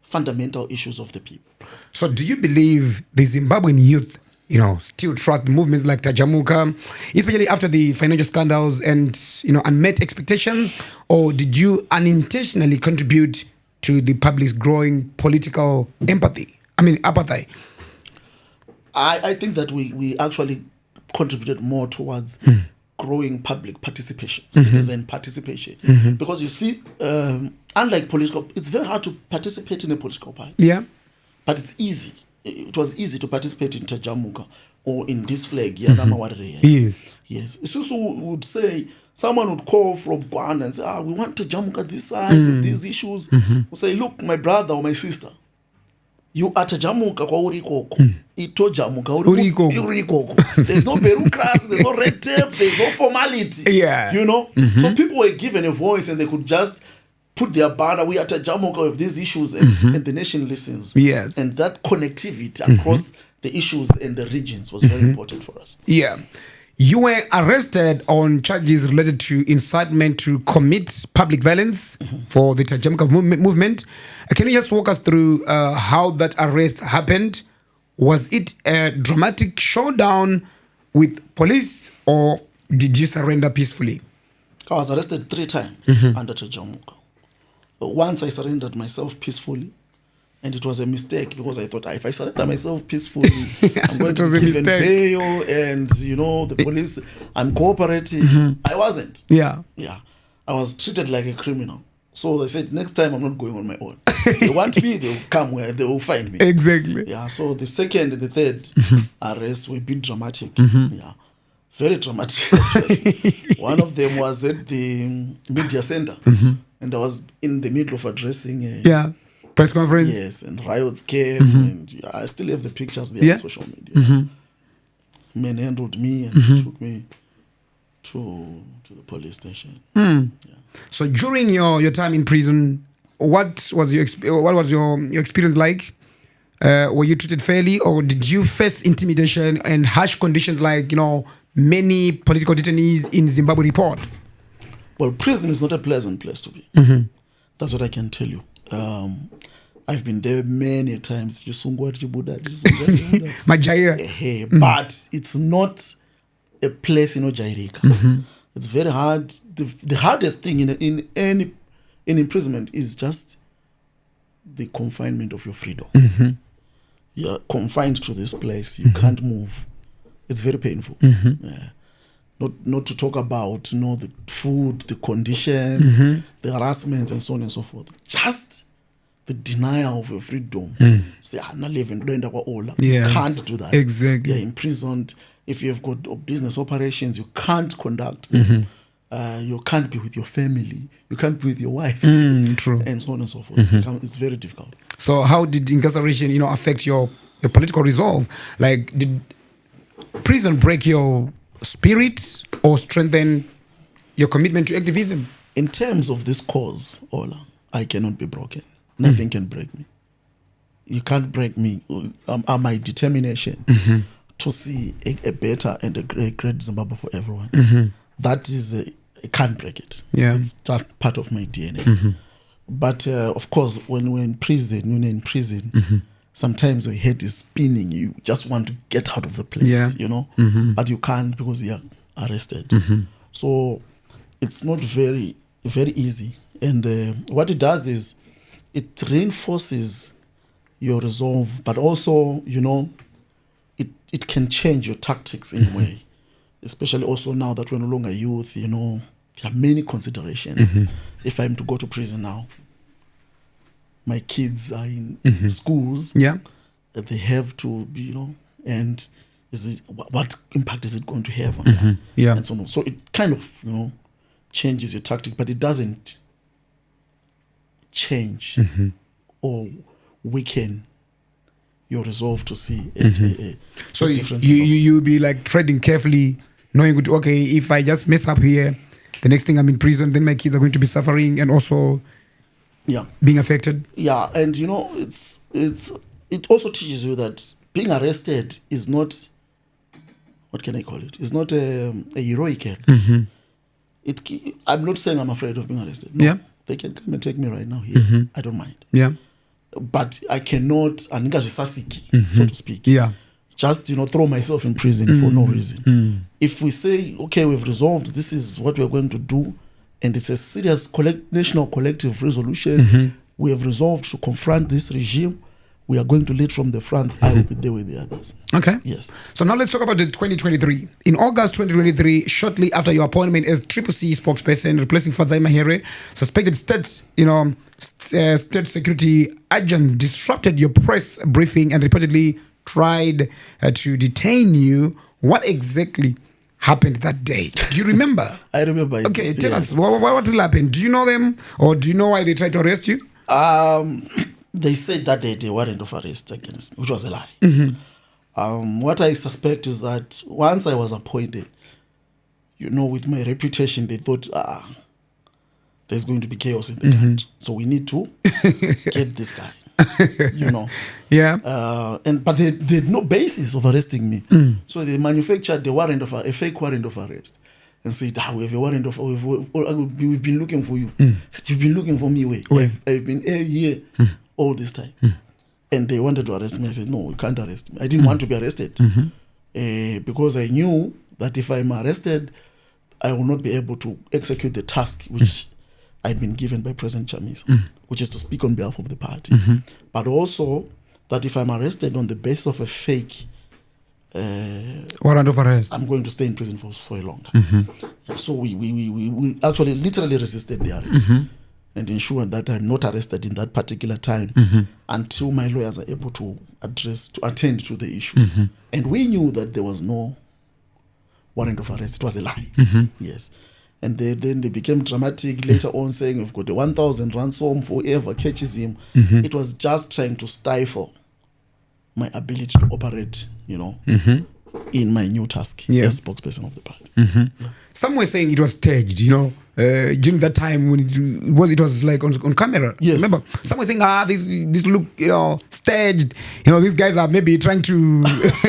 fundamental issues of the people. So do you believe the Zimbabwean youth, still trust movements like Tajamuka, especially after the financial scandals and, unmet expectations? Or did you unintentionally contribute to the public's growing political apathy? I think that we actually contributed more towards growing public participation, citizen participation. Because you see, unlike political, it's very hard to participate in a political party. Yeah. But it's easy. It was easy to participate in Tajamuka or in this flag. Yes. Susu would say, someone would call from Ghana and say, we want Tajamuka this side with these issues. We'll say, look, my brother or my sister, you are Tajamuka kwa urikoko. Ito Jamuka urikoko. There's no bureaucracy, there's no red tape, there's no formality. Yeah. So people were given a voice and they could just put their banner, we are Tajamuka with these issues, and the nation listens. Yes. And that connectivity across the issues and the regions was very important for us. Yeah. You were arrested on charges related to incitement to commit public violence for the Tajamuka movement. Can you just walk us through how that arrest happened? Was it a dramatic showdown with police, or did you surrender peacefully? I was arrested 3 times under Tajamuka. Once I surrendered myself peacefully, and it was a mistake because I thought if I surrender myself peacefully, I'm going to be given bail, and the police, I'm cooperating. I wasn't. Yeah. I was treated like a criminal. So I said, next time I'm not going on my own. They want me, they will come where they will find me. Exactly. Yeah. So the second and the third arrests were a bit dramatic. Yeah. Very dramatic. One of them was at the media center, and I was in the middle of addressing a press conference. Yes, and riots came, and I still have the pictures there on social media. Men handled me and took me to the police station. So during your time in prison, what was your experience like? Were you treated fairly, or did you face intimidation and harsh conditions like many political detainees in Zimbabwe report? Well, prison is not a pleasant place to be. That's what I can tell you. I've been there many times. But it's not a place Jairika. It's very hard. The hardest thing in imprisonment is just the confinement of your freedom. You're confined to this place. You can't move. It's very painful. Not to talk about the food, the conditions, the harassment, and so on and so forth. Just the denial of your freedom. Say, I'm not living, don't Ollah. You can't do that. Exactly. You're imprisoned. If you've got business operations, you can't conduct them. You can't be with your family. You can't be with your wife. True. And so on and so forth. It's very difficult. So how did incarceration, affect your political resolve? Like, did prison break your spirit or strengthen your commitment to activism? In terms of this cause, Ollah, I cannot be broken. Nothing can break me. You can't break me. My determination to see a better and a great Zimbabwe for everyone. That is, I can't break it. Yeah. It's just part of my DNA. But of course, when we're in prison, sometimes your head is spinning. You just want to get out of the place, but you can't because you're arrested. So it's not very, very easy. And what it does is it reinforces your resolve, but also, it can change your tactics in a way. especially also now that we're no longer youth, there are many considerations. If I'm to go to prison now, my kids are in schools. Yeah. They have to be, and what impact is it going to have on them? Yeah. And so on. So it kind of, changes your tactic, but it doesn't change or weaken your resolve to see a So difference. you be like treading carefully, knowing, okay, if I just mess up here, the next thing I'm in prison, then my kids are going to be suffering and also being affected. Yeah, and it also teaches you that being arrested is not, what can I call it? It's not a heroic act. I'm not saying I'm afraid of being arrested. No, they can come and take me right now here. I don't mind. Yeah. But I cannot, so to speak. Yeah. Just, throw myself in prison for no reason. If we say, okay, we've resolved, this is what we're going to do, and it's a serious national collective resolution, we have resolved to confront this regime, we are going to lead from the front, I will be there with the others. Okay. Yes. So now let's talk about the 2023. In August 2023, shortly after your appointment as CCC spokesperson, replacing Fadzai Mahere, suspected state security agents disrupted your press briefing and reportedly tried to detain you. What exactly happened that day? Do you remember? I remember. Okay, tell us, what will happen? Do you know them, or do you know why they tried to arrest you? They said that they had a warrant of arrest against me, which was a lie. What I suspect is that once I was appointed, with my reputation, they thought, there's going to be chaos in the country. So we need to get this guy, Yeah. But they had no basis of arresting me. So they manufactured a fake warrant of arrest and said, we have a warrant of, we've been looking for you. Said, you've been looking for me, I've been here all this time. And they wanted to arrest me. I said, no, you can't arrest me. I didn't want to be arrested because I knew that if I'm arrested, I will not be able to execute the task which I'd been given by President Chamisa, which is to speak on behalf of the party. But also that if I'm arrested on the basis of a fake warrant of arrest, I'm going to stay in prison for a long time. So we actually literally resisted the arrest and ensured that I'm not arrested in that particular time until my lawyers are able to attend to the issue. And we knew that there was no warrant of arrest. It was a lie. Yes. And then they became dramatic later on, saying we've got a 1,000 ransom for whoever catches him. It was just trying to stifle my ability to operate, in my new task as spokesperson of the party. Some were saying it was staged, during that time when it was like on camera. Yes. Remember? Some were saying, this look, staged. These guys are maybe trying to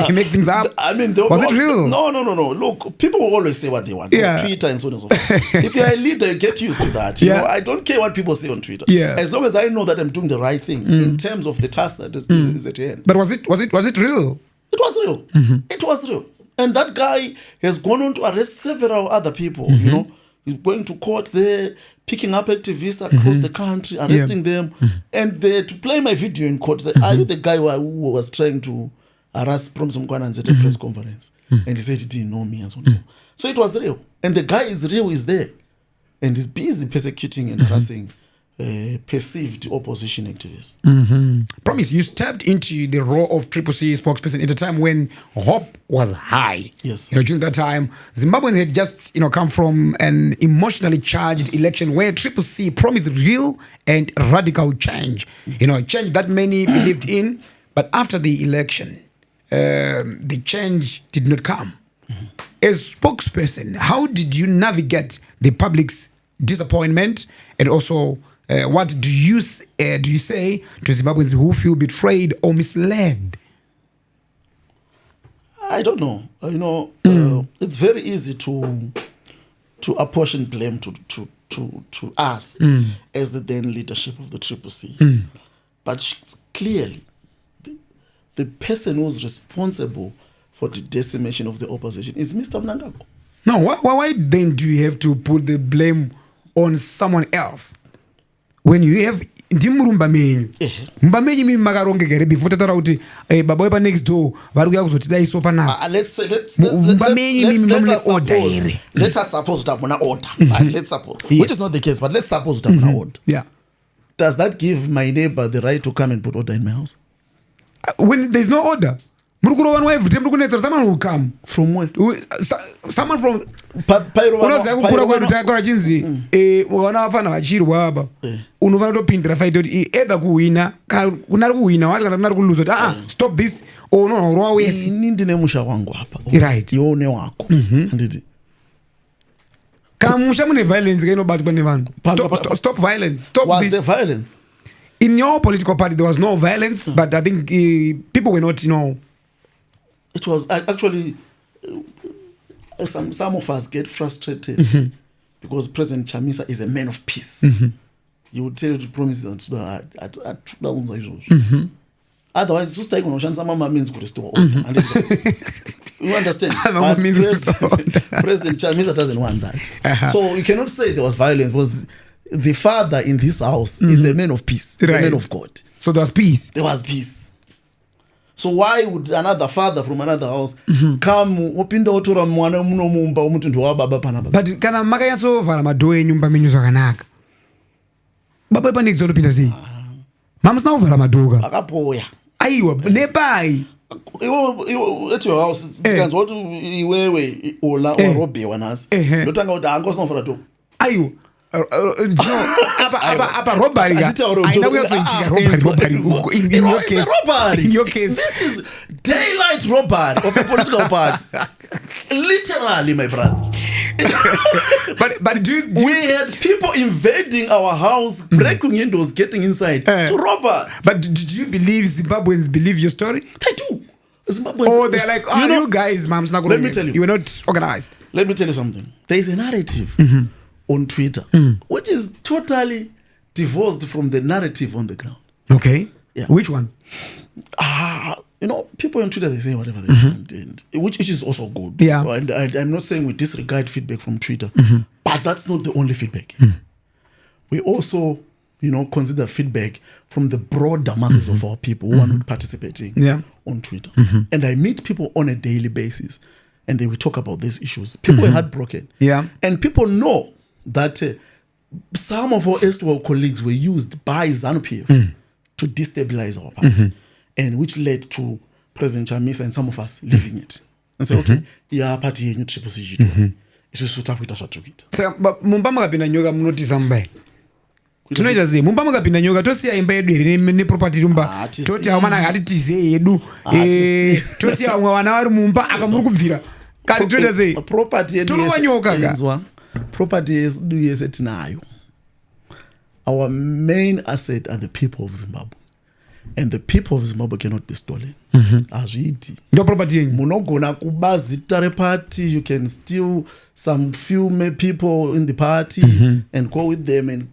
make things up. I mean, was it real? No. Look, people will always say what they want on Twitter and so on and so forth. If you're a leader, get used to that. I don't care what people say on Twitter. As long as I know that I'm doing the right thing in terms of the task that is at hand. But was it real? It was real. It was real. And that guy has gone on to arrest several other people, He's going to court there, picking up activists across the country, arresting them. And to play my video in court, said, are you the guy who was trying to harass from Mkwananzi at a press conference? And he said he didn't know me and so on. So it was real. And the guy is real, is there. And he's busy persecuting and harassing perceived opposition activists. Promise, you stepped into the role of CCC spokesperson at a time when hope was high. Yes. During that time, Zimbabweans had just come from an emotionally charged election where CCC promised real and radical change. Change that many believed in. But after the election, the change did not come. As spokesperson, how did you navigate the public's disappointment, and also what do you say to Zimbabweans who feel betrayed or misled? I don't know. It's very easy to apportion blame to us as the then leadership of the CCC. But clearly, the person who's responsible for the decimation of the opposition is Mr. Mnangagwa. No, why then do you have to put the blame on someone else when you have ndimurumba menyu mumba menyu mimi makarongekere before tataura kuti baba wepa next door vari kuya kuzotidaiso panapa mumba menyu mimi mamune order here. Let us suppose that muna order. Let's suppose, which is not the case, but let's suppose that muna order. Yeah. Does that give my neighbor the right to come and put order in my house? When there's no order, someone will come. From where? Someone from unoziva kwedu takora chinzi vana vafana vachirwa apa unofanira kutopindira fight kuti either kuwina kunari kuwina wacho kana kunari kuluza kuti stop this or no rowa wese. Ini ndine musha wangu apa, right, iwe une wako. Anditi kana musha mune violence kainobatwa nevanhu. Stop violence. Stop was this. there violence In your political party? There was no violence, but I think people were not, it was actually some of us get frustrated because President Chamisa is a man of peace. He would tell you to promise that otherwise just take some means to restore order. You understand? President Chamisa doesn't want that. So you cannot say there was violence, because the father in this house is a man of peace. He's a man of God. So there was peace. There was peace. So why would another father from another house come opinda otora mwana muno mumba omuntu ndo baba panapa? But kana makanyatsovala madoo enyumba menyu zvakanaka, baba panexo lopinda sei mama sina kuvala madoo akapoya aiwa nepai iwo at your house kanzwa kuti iwewe Ollah warobewa nasi ndotanga kuti anga usina kuvala doo aiwa apa robbery aina kuyazoitika robbery in your case this is daylight robbery of a political party. Literally, my brother. but we had people invading our house, breaking windows, getting inside to rob us. But do you believe Zimbabweans believe your story? They do. Zimbabweans, they're like, you guys, mom's not going to. Let me tell you, you were not organized. Let me tell you something. There is a narrative on Twitter which is totally divorced from the narrative on the ground. Okay. Yeah. Which one? People on Twitter, they say whatever they want, and which is also good. Yeah. And I'm not saying we disregard feedback from Twitter, but that's not the only feedback. We also, consider feedback from the broader masses of our people who are not participating on Twitter. And I meet people on a daily basis, and they will talk about these issues. People are heartbroken. Yeah. And people know that some of our erstwhile colleagues were used by ZANU-PF to destabilize our party, and which led to President Chamisa and some of us leaving it and say, okay, yeah, party yenyu triple CG2. It's suta kuita zvatirikuita. Saka mumba makapinda nyoka munotisa mbai. Tunoita sei mumba makapinda nyoka tosiya imba yedu here neproperty rumba toti amana hatitize yedu tosiya umwe vana vari mumba apa muri kubvira kati toita sei property yedu nyoka property yedu yese tinayo. Our main asset are the people of Zimbabwe. And the people of Zimbabwe cannot be stolen. Azviti. Your property yenyu. Munogona kuba zita reparty, you can steal some few people in the party and go with them and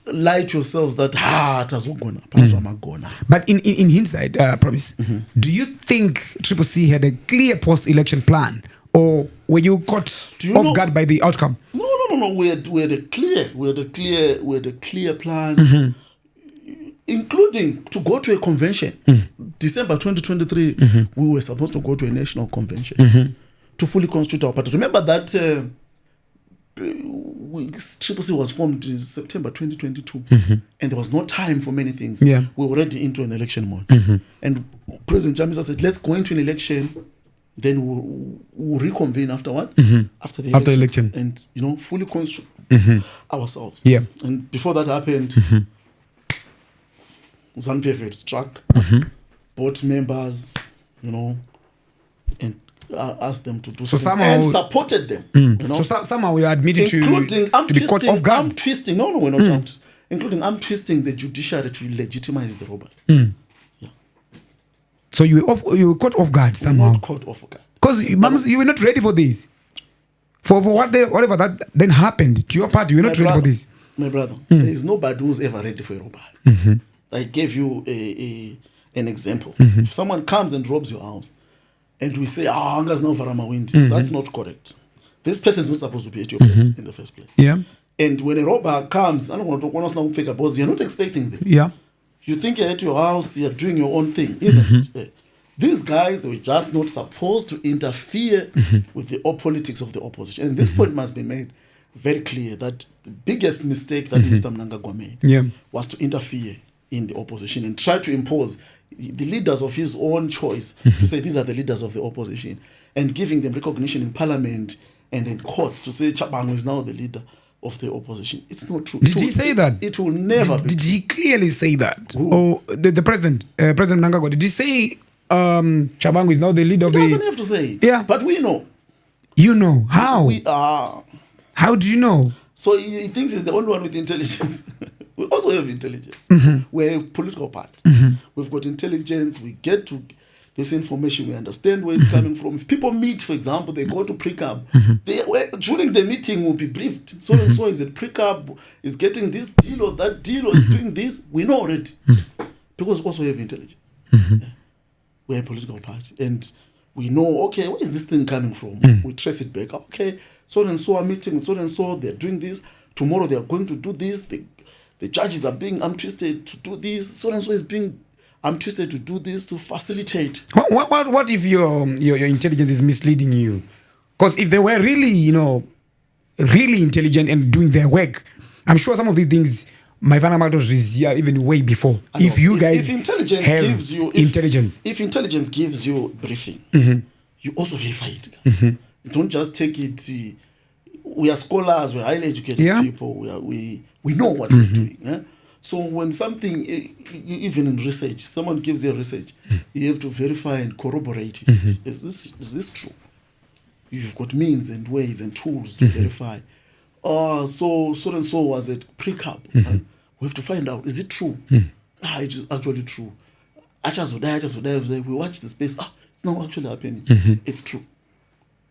lie to yourselves that tazogona pazvamagona. But in hindsight, Promise, do you think Triple C had a clear post-election plan, or were you caught off guard by the outcome? No. We had a clear plan, including to go to a convention. December 2023, we were supposed to go to a national convention to fully constitute our party. Remember that Triple C was formed in September 2022, and there was no time for many things. Yeah. We were already into an election mode. And President Chamisa said, let's go into an election, then we'll reconvene after what? After the election. And, fully constitute ourselves. Yeah. And before that happened, ZANU-PF had struck board members, and asked them to do something and supported them. So somehow we admitted to be caught off guard. I'm twisting. No, we're not. Including I'm twisting the judiciary to legitimize the robbery. Yeah. So you were caught off guard somehow. Not caught off guard. Because you were not ready for this. For whatever that then happened to your party, you were not ready for this. My brother, there is nobody who's ever ready for a robbery. I gave you an example. If someone comes and robs your house, and we say, Anga's now Varama Windy, that's not correct. This person is not supposed to be at your place in the first place. Yeah. And when a robber comes, I don't want to talk on fake because you're not expecting them. Yeah. You think you're at your house, you're doing your own thing, isn't it? These guys, they were just not supposed to interfere with the politics of the opposition. And this point must be made very clear that the biggest mistake that Mr. Mnangagwa made was to interfere in the opposition and try to impose the leaders of his own choice to say these are the leaders of the opposition and giving them recognition in parliament and in courts to say Chabangu is now the leader of the opposition. It's not true. Did he say that? It will never be. Did he clearly say that? Who? Or the president, President Mnangagwa, did he say Chabangu is now the leader of the... He doesn't have to say it. Yeah. But we know. You know. How? We are. How do you know? So he thinks he's the only one with intelligence. We also have intelligence. We're a political party. We've got intelligence. We get to this information. We understand where it's coming from. If people meet, for example, they go to pre-cab. During the meeting, will be briefed. So and so is at pre-cab, is getting this deal or that deal or is doing this. We know already. Because we also have intelligence. We're a political party. And we know, okay, where is this thing coming from? We trace it back. Okay, so and so are meeting, so and so, they're doing this. Tomorrow they are going to do this. The judges are being twisted to do this. So and so is being twisted to do this to facilitate. What if your intelligence is misleading you? Because if they were really, really intelligent and doing their work, I'm sure some of these things my fundamentals is here even way before. If you guys if intelligence have gives you intelligence, if intelligence gives you briefing, you also verify it. You don't just take it. We are scholars. We're highly educated people. We know what we're doing. Yeah? So when something, even in research, someone gives you a research, you have to verify and corroborate it. Is this true? You've got means and ways and tools to verify. So and so was at pre-cab. We have to find out, is it true? It is actually true. We watch the space. It's not actually happening. It's true.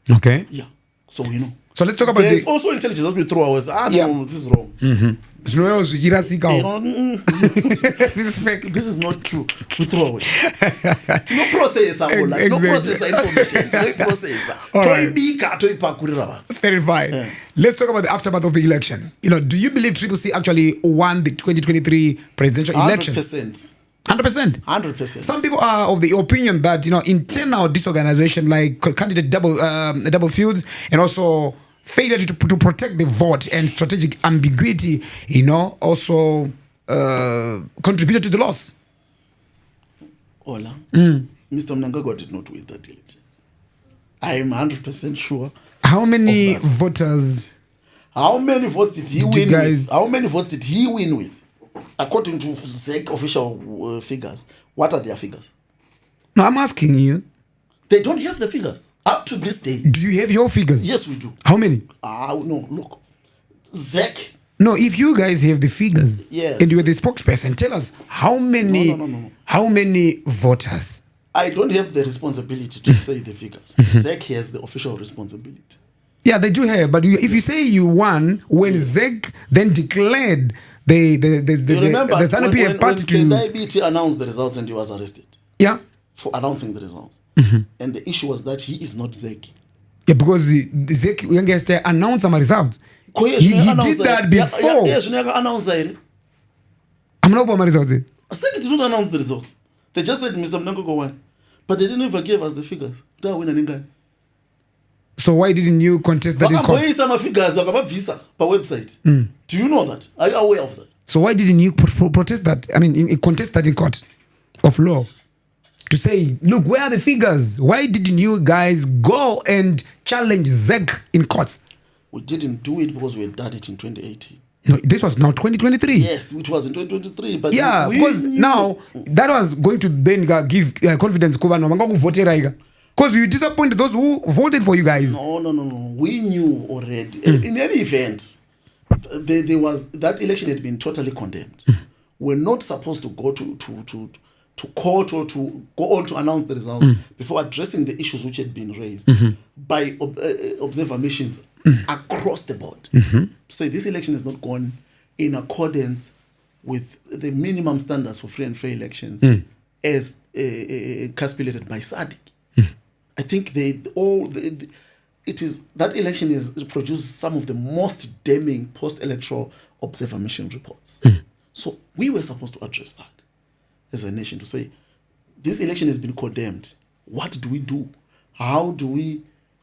Okay. Yeah. So we know. So let's talk about There's also intelligence that we throw us. No, this is wrong. This is fake. This is not true. We throw away. No process, Ollah. No process information. No process. Verified. Let's talk about the aftermath of the election. Do you believe CCC actually won the 2023 presidential election? 100%. 100%. 100%. Some people are of the opinion that internal disorganization, like candidate double fields, and also failure to protect the vote and strategic ambiguity, also contributed to the loss. Ollah, Mr. Mnangagwa did not win that election. I am 100% sure. How many voters? How many votes did he win with? How many votes did he win with? According to ZEC official figures, what are their figures? No, I'm asking you. They don't have the figures. Up to this day. Do you have your figures? Yes, we do. How many? No, look. ZEC. No, if you guys have the figures, yes, and you are the spokesperson, tell us how many. No. How many voters? I don't have the responsibility to say the figures. ZEC has the official responsibility. Yeah, they do have. But if you say you won, when ZEC then declared the SNP party to... When Tendai announced the results and he was arrested. Yeah. For announcing the results. And the issue was that he is not ZEC. Yeah, because ZEC announced some results. He did that before. Yes, you never announced it. I'm not about my results. ZEC did not announce the results. They just said Mr. Mnangagwa won. But they didn't even give us the figures. So why didn't you contest that in court? Some figures visa per website. Do you know that? Are you aware of that? So why didn't you protest that? I mean, contest that in court of law to say, look, where are the figures? Why didn't you guys go and challenge ZEC in courts? We didn't do it because we had done it in 2018. No, this was now 2023. Yes, it was in 2023. But yeah, because now that was going to then give confidence. Because you disappointed those who voted for you guys. No. We knew already. In any event, there was that election had been totally condemned. We're not supposed to go to court or to go on to announce the results before addressing the issues which had been raised by observer missions across the board. To say this election has not gone in accordance with the minimum standards for free and fair elections as calculated by SADC. I think that election is produced some of the most damning post-electoral observer mission reports. So we were supposed to address that as a nation, to say, this election has been condemned. What do we do? How do we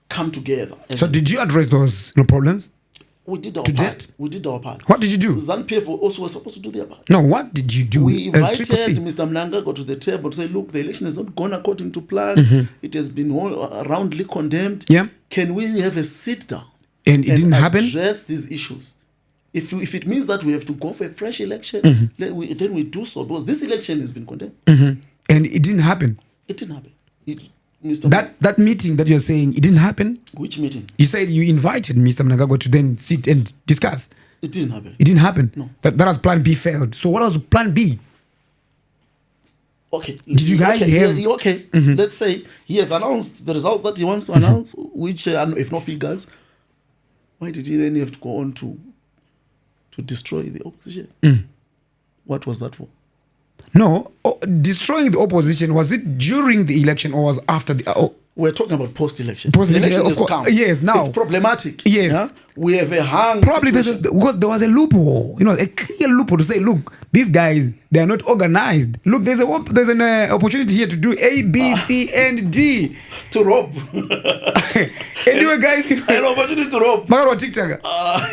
come together? So did you address those problems? We did our To part. date? We did our part. What did you do? ZANU-PF also was supposed to do their part. No, what did you do? We as invited CCC? Mr. Mnangagwa to the table to say, look, the election has not gone according to plan. It has been roundly condemned. Yeah. Can we have a sit down And it didn't happen? address these issues? If it means that we have to go for a fresh election, then we do so, because this election has been condemned. And it didn't happen. It didn't happen. Mr. That meeting that you're saying, it didn't happen? Which meeting? You said you invited Mr. Mnangagwa to then sit and discuss. It didn't happen. It didn't happen? No. That was plan B failed. So what was plan B? Okay. Did you guys have... Okay. Let's say he has announced the results that he wants to announce, which, if no figures, why did he then have to go on to destroy the opposition? What was that for? No, destroying the opposition, was it during the election or was after the... We're talking about post-election. Post-election, The election of has course. come. Yes, now. It's problematic. Yes. Yeah? We have a hang Probably situation. because there was a loophole, a clear loophole to say, look, these guys, they are not organized. Look, there's an opportunity here to do A, B, C, and D. To rob. Anyway, guys, An opportunity to rob.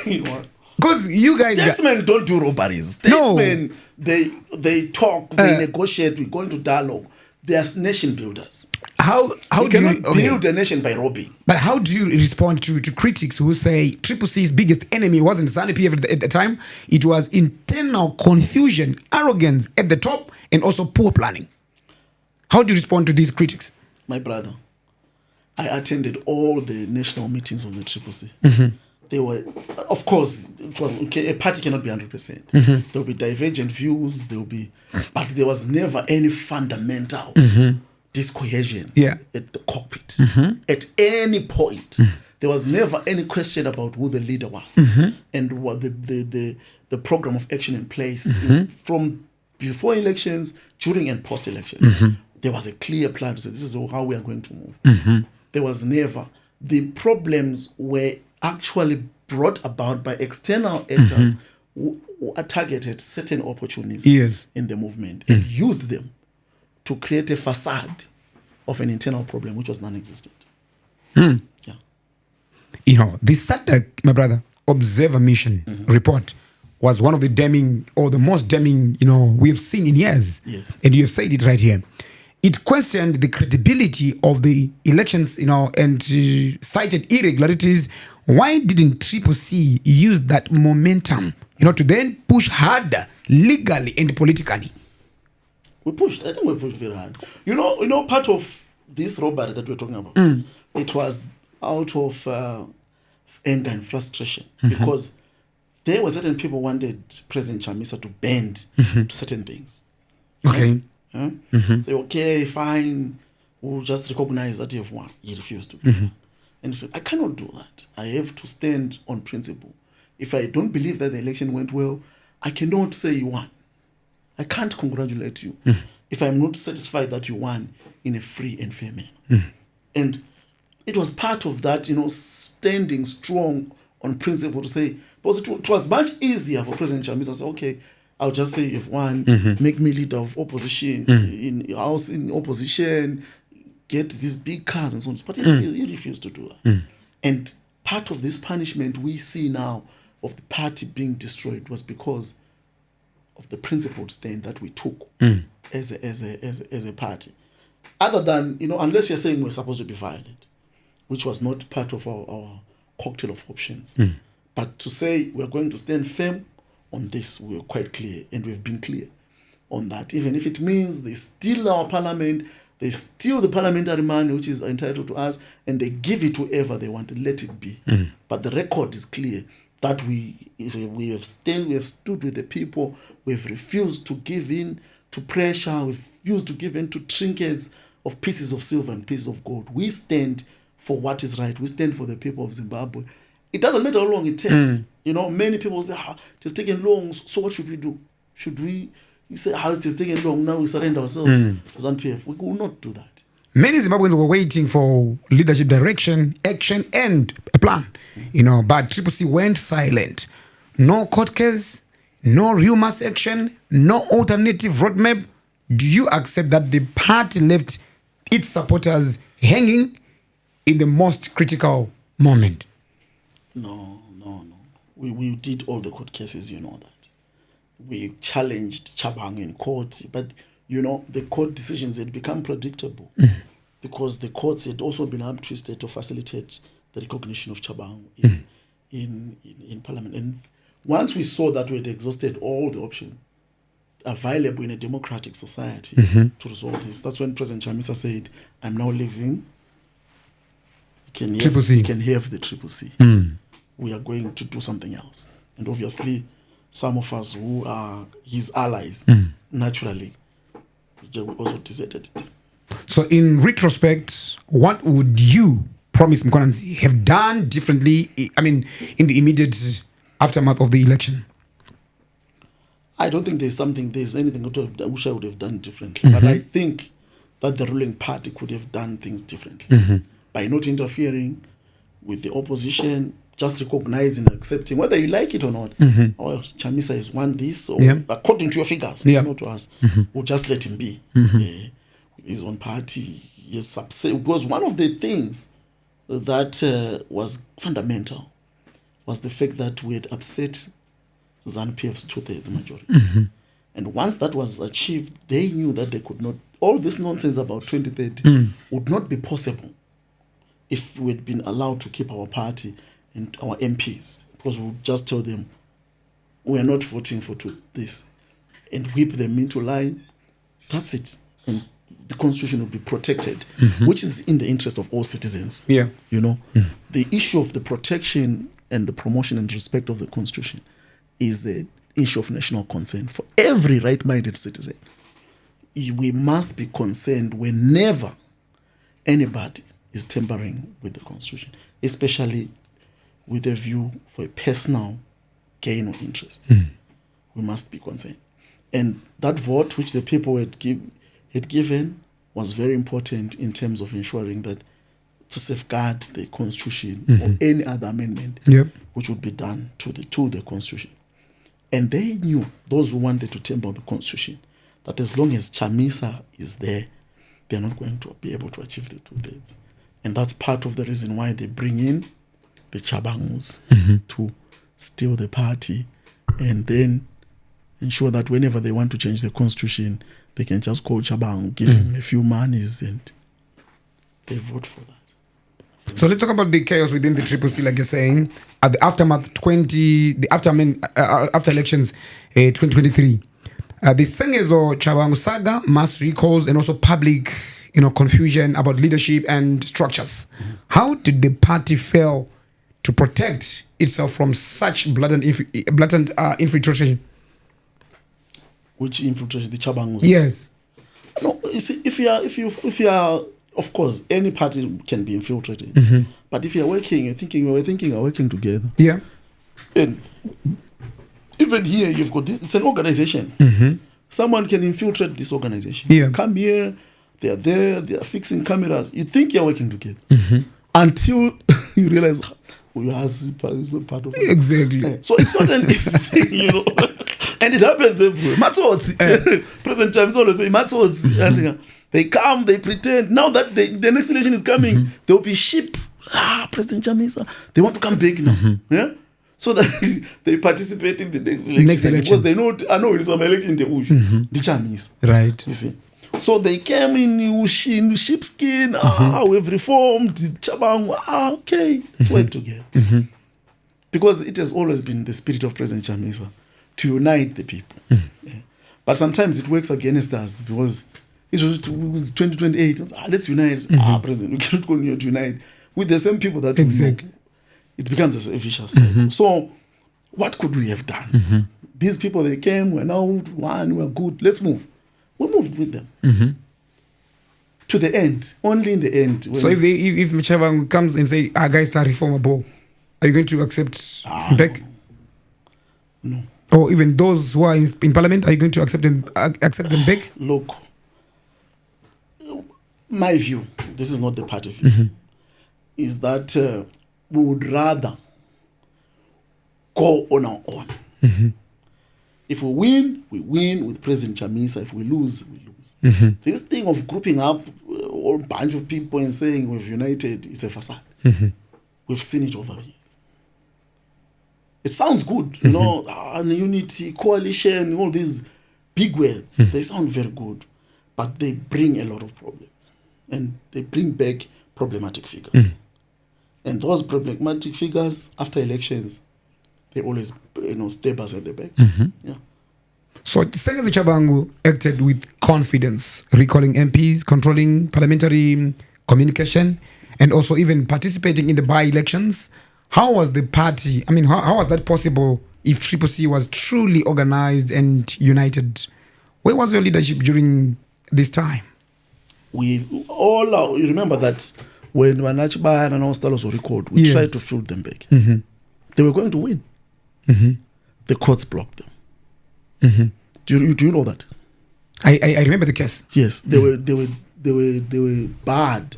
You know what? Because you guys... Statesmen don't do robberies. No. Statesmen, they talk, they negotiate, we go into dialogue. They are nation builders. How You do cannot you... Okay. build a nation by robbing. But how do you respond to critics who say CCC's biggest enemy wasn't ZANU-PF at the time? It was internal confusion, arrogance at the top, and also poor planning. How do you respond to these critics? My brother, I attended all the national meetings of the CCC. They were, of course, a party cannot be 100%. There will be divergent views, but there was never any fundamental discohesion at the cockpit. At any point, there was never any question about who the leader was and what the program of action in place from before elections, during and post elections. There was a clear plan to say, this is how we are going to move. There was never. The problems were actually brought about by external actors who targeted certain opportunities in the movement and used them to create a facade of an internal problem which was non-existent. Yeah. The SADC, my brother, Observer Mission report was one of the damning, or the most damning, we've seen in years. Yes. And you have said it right here. It questioned the credibility of the elections, and cited irregularities. Why didn't CCC use that momentum, to then push harder legally and politically? We pushed. I think we pushed very hard. Part of this robbery that we're talking about, it was out of anger and frustration because there were certain people who wanted President Chamisa to bend to certain things. Okay. Huh? Say, okay, fine, we'll just recognize that you have won. He refused to do that. And he said, I cannot do that. I have to stand on principle. If I don't believe that the election went well, I cannot say you won. I can't congratulate you if I'm not satisfied that you won in a free and fair manner. And it was part of that, standing strong on principle to say, because it was much easier for President Chamisa to say, okay, I'll just say you've won, make me leader of opposition, in house in opposition, get these big cars and so on. But he refused to do that. And part of this punishment we see now of the party being destroyed was because of the principled stand that we took as a party. Other than, unless you're saying we're supposed to be violent, which was not part of our cocktail of options. But to say we're going to stand firm on this, we were quite clear, and we've been clear on that. Even if it means they steal our parliament, they steal the parliamentary money which is entitled to us, and they give it to whoever they want to let it be. But the record is clear that we have stood with the people. We've refused to give in to pressure. We've refused to give in to trinkets of pieces of silver and pieces of gold. We stand for what is right. We stand for the people of Zimbabwe. It doesn't matter how long it takes. Many people say, it's taking long, so what should we do? Should we, you say, how it's taking long, now we surrender ourselves to ZANU-PF? We will not do that. Many Zimbabweans were waiting for leadership direction, action, and a plan. But CCC went silent. No court case, no real mass action, no alternative roadmap. Do you accept that the party left its supporters hanging in the most critical moment? No. We did all the court cases, you know that. We challenged Chabang in court, but the court decisions had become predictable because the courts had also been up-twisted to facilitate the recognition of Chabang in Parliament. And once we saw that we had exhausted all the options available in a democratic society to resolve this, that's when President Chamisa said, I'm now leaving. You can have the CCC. We are going to do something else. And obviously, some of us who are his allies, naturally, we also deserted it. So in retrospect, what would you promise Mkwananzi have done differently, in the immediate aftermath of the election? I don't think there's anything I wish I would have done differently. But I think that the ruling party could have done things differently by not interfering with the opposition, just recognizing and accepting, whether you like it or not. Or Chamisa has won this, or according to your figures, not to us. We'll just let him be. His own party is upset. It was one of the things that was fundamental, was the fact that we had upset ZANU-PF's 2/3 majority. And once that was achieved, they knew that they could not, all this nonsense about 2030 would not be possible if we had been allowed to keep our party and our MPs, because we would just tell them, we are not voting for this, and whip them into line. That's it. And the constitution will be protected, which is in the interest of all citizens. The issue of the protection and the promotion and respect of the constitution is the issue of national concern for every right-minded citizen. We must be concerned whenever anybody is tampering with the constitution, especially with a view for a personal gain or interest. We must be concerned. And that vote which the people had given was very important in terms of ensuring that to safeguard the constitution or any other amendment which would be done to the constitution. And they knew, those who wanted to tamper the constitution, that as long as Chamisa is there, they're not going to be able to achieve the 2/3. And that's part of the reason why they bring in the Chabangus to steal the party and then ensure that whenever they want to change the constitution, they can just call Chabang, give him a few monies, and they vote for that. So let's talk about the chaos within the CCC, like you're saying, at the aftermath after elections 2023. The Sengezo Chabang saga, mass recalls, and also public confusion about leadership and structures. How did the party fail to protect itself from such blatant infiltration? Which infiltration? The Chabangus? Yes. No, you see, if you are, of course, any party can be infiltrated. But if you're working, you're working together. Yeah. And even here, you've got this, it's an organization. Someone can infiltrate this organization. Yeah. Come here, they are there, they are fixing cameras. You think you're working together until you realize is not part of it. Exactly. So it's not an easy thing, And it happens everywhere. Matsotsi. President Chamisa always say Matsotsi. And they come, they pretend. Now that the next election is coming, there will be sheep. President Chamisa, they want to come back now. Yeah? So that they participate in the next election. Because they know, I know it is an election, the Chamisa. Right. You see. So they came in sheepskin. We've reformed Chabang. Okay, let's work together. Because it has always been the spirit of President Chamisa to unite the people. Yeah. But sometimes it works against us because it was 2028. Let's unite. President, we cannot continue to unite with the same people that we know. It becomes a vicious cycle. So what could we have done? These people, they came, we're now one, we're good, let's move. We moved with them to the end. Only in the end. So if Chabang comes and say, guys, start reformable, are you going to accept back? No. Or even those who are in parliament, are you going to accept them back? Look, my view, this is not the party view, is that we would rather go on our own. If we win with President Chamisa. If we lose, we lose. This thing of grouping up a whole bunch of people and saying we've united is a facade. We've seen it over here. It sounds good, you know, unity, coalition, all these big words. They sound very good, but they bring a lot of problems. And they bring back problematic figures. And those problematic figures, after elections, they always, stab us at the back. Yeah. So Senator Chabangu acted with confidence, recalling MPs, controlling parliamentary communication, and also even participating in the by-elections. How was the party, how was that possible if CCC was truly organized and united? Where was your leadership during this time? You remember that when Wanachba and Austalos were recalled, we tried to fill them back. They were going to win. The courts blocked them. Do you know that? I remember the case. Yes, they were barred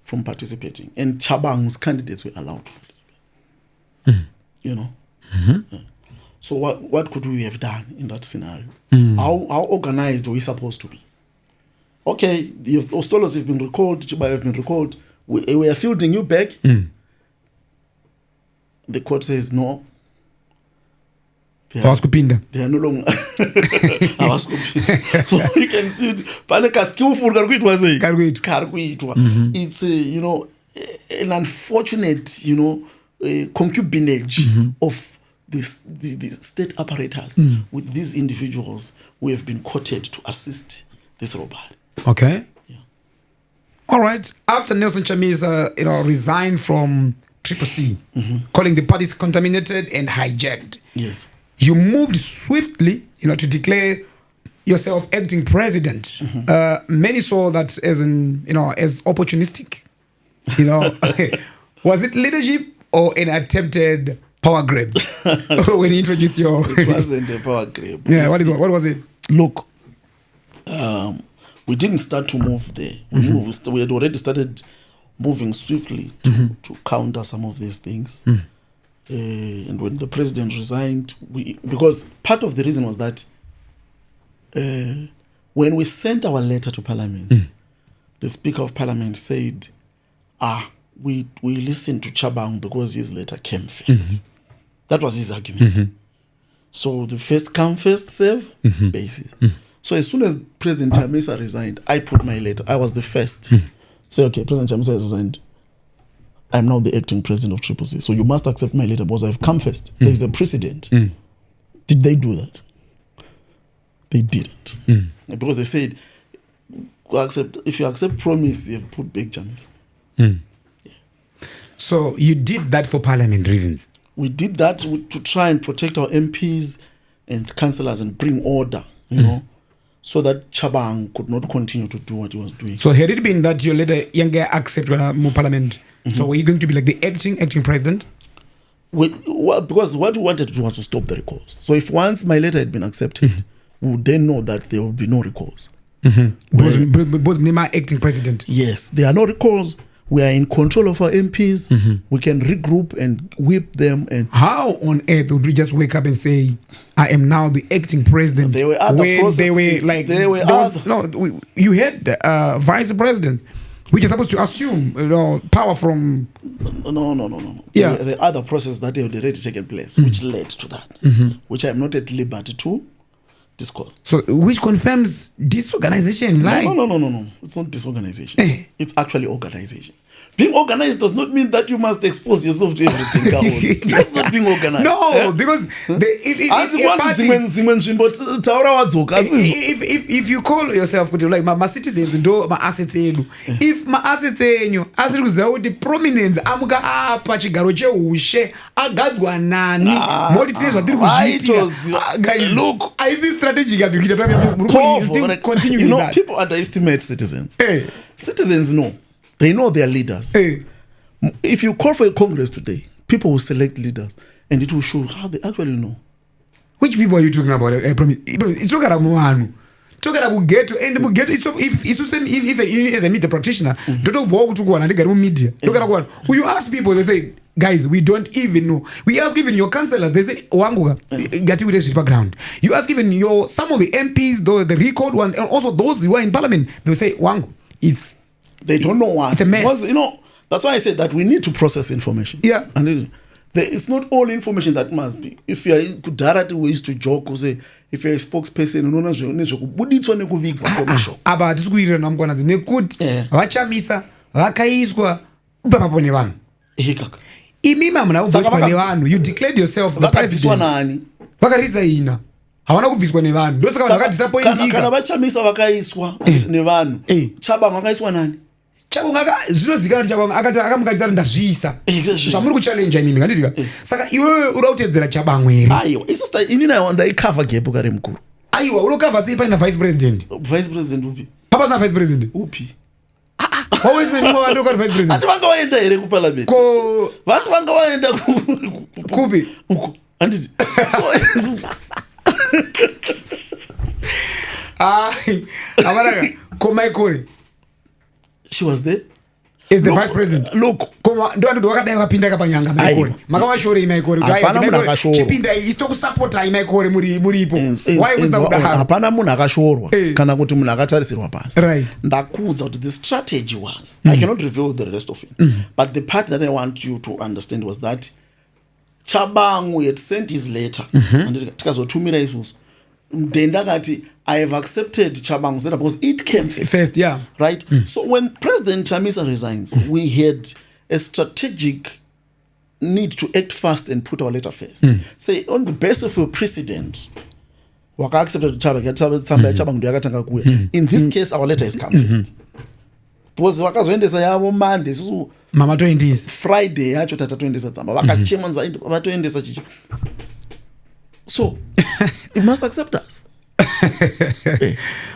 from participating, and Chabang's candidates were allowed to participate. Yeah. So what could we have done in that scenario? How organized were we supposed to be? Okay, the Ostolos have been recalled, Chiba have been recalled. We are fielding you back. The court says no. They are no longer. So you can see, it's an unfortunate, concubinage of the state apparatus with these individuals who have been quoted to assist this robbery. Okay. Yeah. All right. After Nelson Chamisa, resigned from CCC, calling the parties contaminated and hijacked. Yes. You moved swiftly, to declare yourself acting president. Many saw that as as opportunistic. Was it leadership or an attempted power grab when you introduced your? It wasn't a power grab. Yeah. What was it? Look, we didn't start to move there. We had already started moving swiftly to counter some of these things. And when the president resigned, because part of the reason was that when we sent our letter to Parliament, the Speaker of Parliament said, we listened to Chabang because his letter came first. That was his argument. So the first come, first serve basis. So as soon as President Chamisa resigned, I put my letter. I was the first. Say, okay, President Chamisa has resigned. I'm now the acting president of CCC. So you must accept my letter because I've come first. There is a precedent. Did they do that? They didn't. Because they said, if you accept promise, you have put back Chamisa. Yeah. So you did that for parliament reasons? We did that to try and protect our MPs and councillors and bring order, so that Chabang could not continue to do what he was doing. So had it been that your letter younger accept more parliament, so were you going to be like the acting president? Because what we wanted to do was to stop the recalls. So if once my letter had been accepted, we would then know that there would be no recalls. Both Mnima acting president. Yes, there are no recalls. We are in control of our MPs. We can regroup and whip them. And how on earth would we just wake up and say, "I am now the acting president"? There were other processes. You had vice president, which is supposed to assume power from. No. Yeah, there are other processes that had already taken place, which led to that, which I am not at liberty to discuss. So, which confirms disorganization? No. It's not disorganization. It's actually organization. Being organized does not mean that you must expose yourself to everything. That's not being organized. No, because if you call yourself like my citizens and my assets, if my assets the prominence amuka apa chigaro chehushe agadzwa nani moti tine zvatiri kuzviita guys, look, is this strategic? Continue. People underestimate citizens. Citizens know. They know their leaders. If you call for a congress today, people will select leaders, and it will show how they actually know. Which people are you talking about? It's talking about tokera kugeto and mugeto if even as a media practitioner ndotobvawo kuti kuwana ndigari mumedia tokera kuwana you ask people they say guys we don't even know. We ask even your councillors they say wanguka gati with this background. You ask even your some of the MPs the record one and also those who are in parliament they say wangu they don't know what it's a mess. Because, you know, that's why I said that we need to process information. Yeah, and it's not all information that must be. If you are Kudara, we used to joke or say if you're a spokesperson, no one about this we don't know the good Chamisa Vakaiswa Papa Nevan. Imima mna you declared yourself the president. Vakariza hawana kubviswa nevanhu ndosaka vanhu vakadisappointika kana vachamisa vakaiswa nevanhu Chabang vakaiswa nani Chabang zvinozikana kuti Chabang akamukatira ndazviisa zvamuri kuchallenge inini kanditika saka iwewe uri kutedzera Chabang here aiwa isister inini ndaikava gap kare mukuru aiwa unokava sei paina vice president upi papasina vice president upi always when you want to vice president ati vanga vaenda here kuparliament ko vanhu vanga vaenda kupi uko anditi so Amaraka, Komaikore. She was there. Is the vice president. Look. Koma, ndo wakadai wapinda kapanyanga Maikore. Makawashore Maikore. Hapana munhu akashorwa. Chipinda isto kusupporta Maikore muripo. Why was that happen? Hapana munhu akashorwa kana kuti munhu akatarisirwa pasi. Right. Ndakudza kuti the strategy was. I cannot reveal the rest of it. But the part that I want you to understand was that Chabang had sent his letter and tikazotumira isusu mdenda kati I have accepted Chabang's letter because it came first yeah, right. So when President Chamisa resigns we had a strategic need to act fast and put our letter first. Say on the basis of a precedent waka accepted Chabang ndo yakatanga kuya. In this case our letter has come first because wakazoendesa yavo Monday so mama 20s Friday yacho tata 20s tsamba vakachemanza vatoendesa chicho so you must accept us.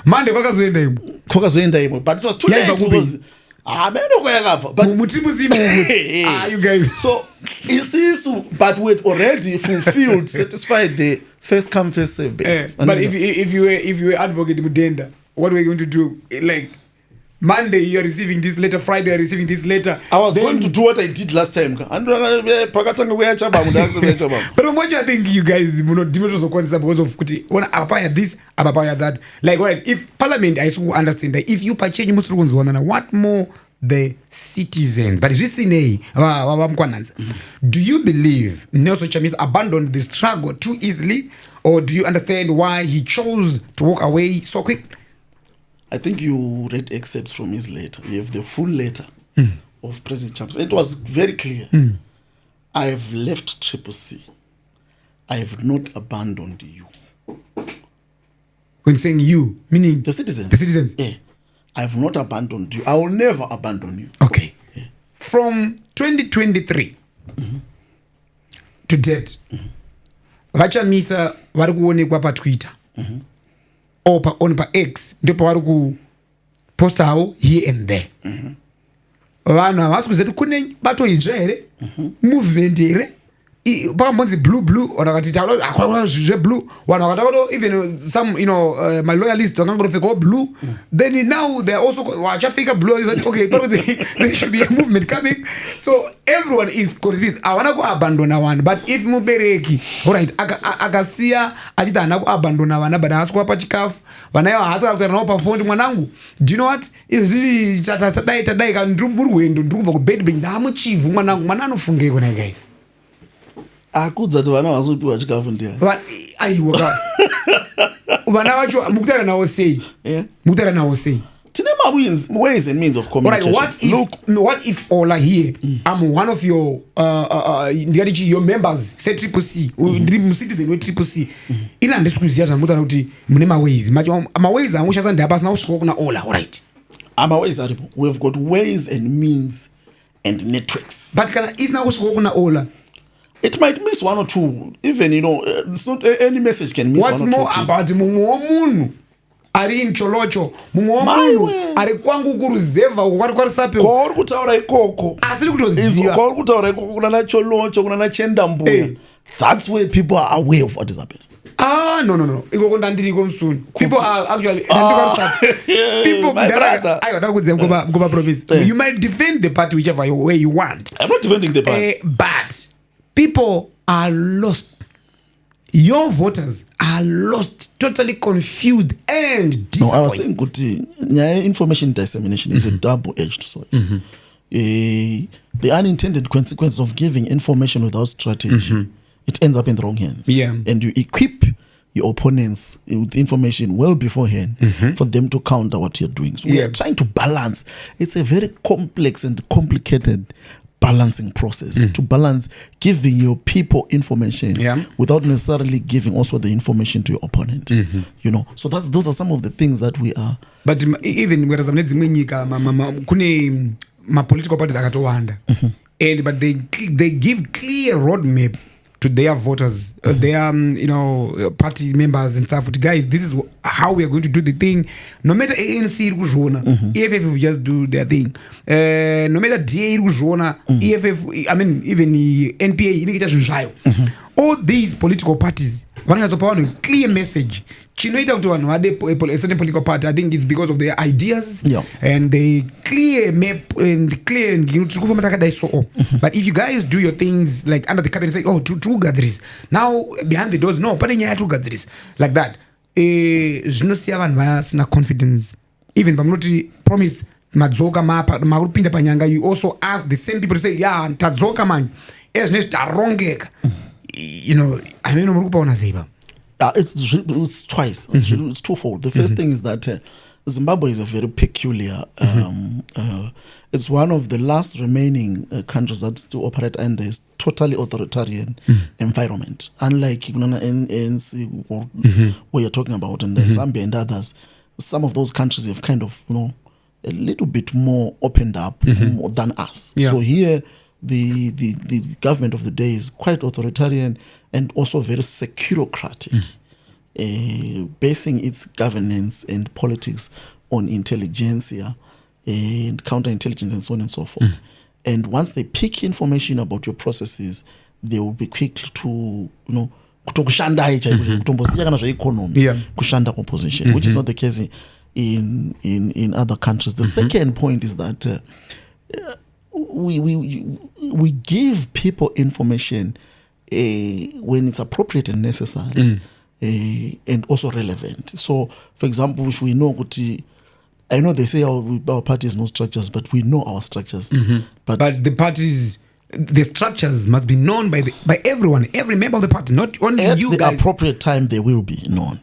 Monday kwakazoenda imo but it was too late because ameno kwayakabva but mutimuzima you guys so isisu but we had already fulfilled satisfied the first come first serve basis. But if you were advocate Mudenda what were you going to do like Monday you are receiving this letter, Friday you are receiving this letter. I was going to do what I did last time. But what do you think you guys because of kuti wanna apaya this, apaya that? Like what if Parliament I should understand that if you purchase what more the citizens but recently Mkwananzi, do you believe Nelson Chamisa abandoned the struggle too easily or do you understand why he chose to walk away so quick? I think you read excerpts from his letter. You have the full letter of President Chamisa. It was very clear. I have left CCC. I have not abandoned you. When saying you, meaning the citizens. The citizens. Yeah. I have not abandoned you. I will never abandon you. Okay. Yeah. From 2023 to date, Vachamisa vari kuonekwa pa Twitter. Or on X ndipo vari kupostawo here and there. Vanhu havasi kuziva kuti kune bato idzva here movement here pakambonzi blue vakati taura zveblue vanhu vakataura even some my loyalists vakangorofekawo blue then now they also vachafika blue okay there should be a movement coming so everyone is confused havana kuabandona vanhu but if mubereki alright akasiya achiti hana kuabandona vana but haasi kuvapa chikafu vana ivo haasi kutaura navo pafondi mwanangu do you know what izviri tadai kana ndiri rwendo ndiri kubva kubedbring ndamuchivhu mwanangu mwana anofungei kona guys akudza kuti vana vazopiwa chikafu ndiani aiwa vana vacho mukutaura navo sei mukutaura navo sei tine ways and means of communication. Right, what if Ollah here I'm one of your your members say CCC ndiri citizen we CCC ina ndisikuziya zvamutaura kuti mune maways amushasa ndapasina kusvika kuna Ollah alright amaways aripo we've got ways and means and networks but kana isina kusvika kuna Ollah it might miss one or two even it's not any message can miss what one or two. What more about munhu ari incholocho munhu ari kwangu kuruzeva kwari kwarisape kwauri kutaura ikoko asiri kutoziva kwauri kutaura ikoko kuna nacholocho kuna nachendambuya that's where people are aware of what is happening No. People are actually people. My brother. Promise. You might defend the party whichever way you want. I'm not defending the party. But people are lost. Your voters are lost, totally confused and disappointed. No, I was saying good. Information dissemination is a double-edged sword. The unintended consequence of giving information without strategy, it ends up in the wrong hands. And you equip your opponents with information well beforehand for them to counter what you're doing. So we are trying to balance. It's a very complex and complicated balancing process to balance giving your people information without necessarily giving also the information to your opponent. You know, so those are some of the things that we are. But even whereas I'm my political parties akatowanda, but they give clear roadmap to their voters, their party members and stuff. But guys, this is how we are going to do the thing. No matter ANC EFF will just do their thing. No matter DA EFF, I mean even the NPA, all these political parties one has a clear message. Chinoita to a certain political party, I think it's because of their ideas and they clear map and clear. But if you guys do your things like under the cabinet, say, oh, two gatherings now behind the doors, no, but then you have two gatherings like that. No confidence. Even Pamnoti promise Madzoka mapa Marupinda Panyanga, you also ask the same people to say, yeah, Tadzoka man, yes, wrong. You know, I mean, it's twice. It's twofold. The first thing is that Zimbabwe is a very peculiar. It's one of the last remaining countries that still operate under a totally authoritarian environment. Unlike ANC, where you're talking about, and Zambia and others, some of those countries have kind of, a little bit more opened up than us. So here, the government of the day is quite authoritarian and also very securocratic, basing its governance and politics on intelligentsia and counterintelligence and so on and so forth. And once they pick information about your processes, they will be quick to, kushanda opposition, which is not the case in other countries. The second point is that we give people information when it's appropriate and necessary, and also relevant. So, for example, if we know, I know they say our party has no structures, but we know our structures. But the parties, the structures must be known by everyone, every member of the party, not only you guys. At the appropriate time, they will be known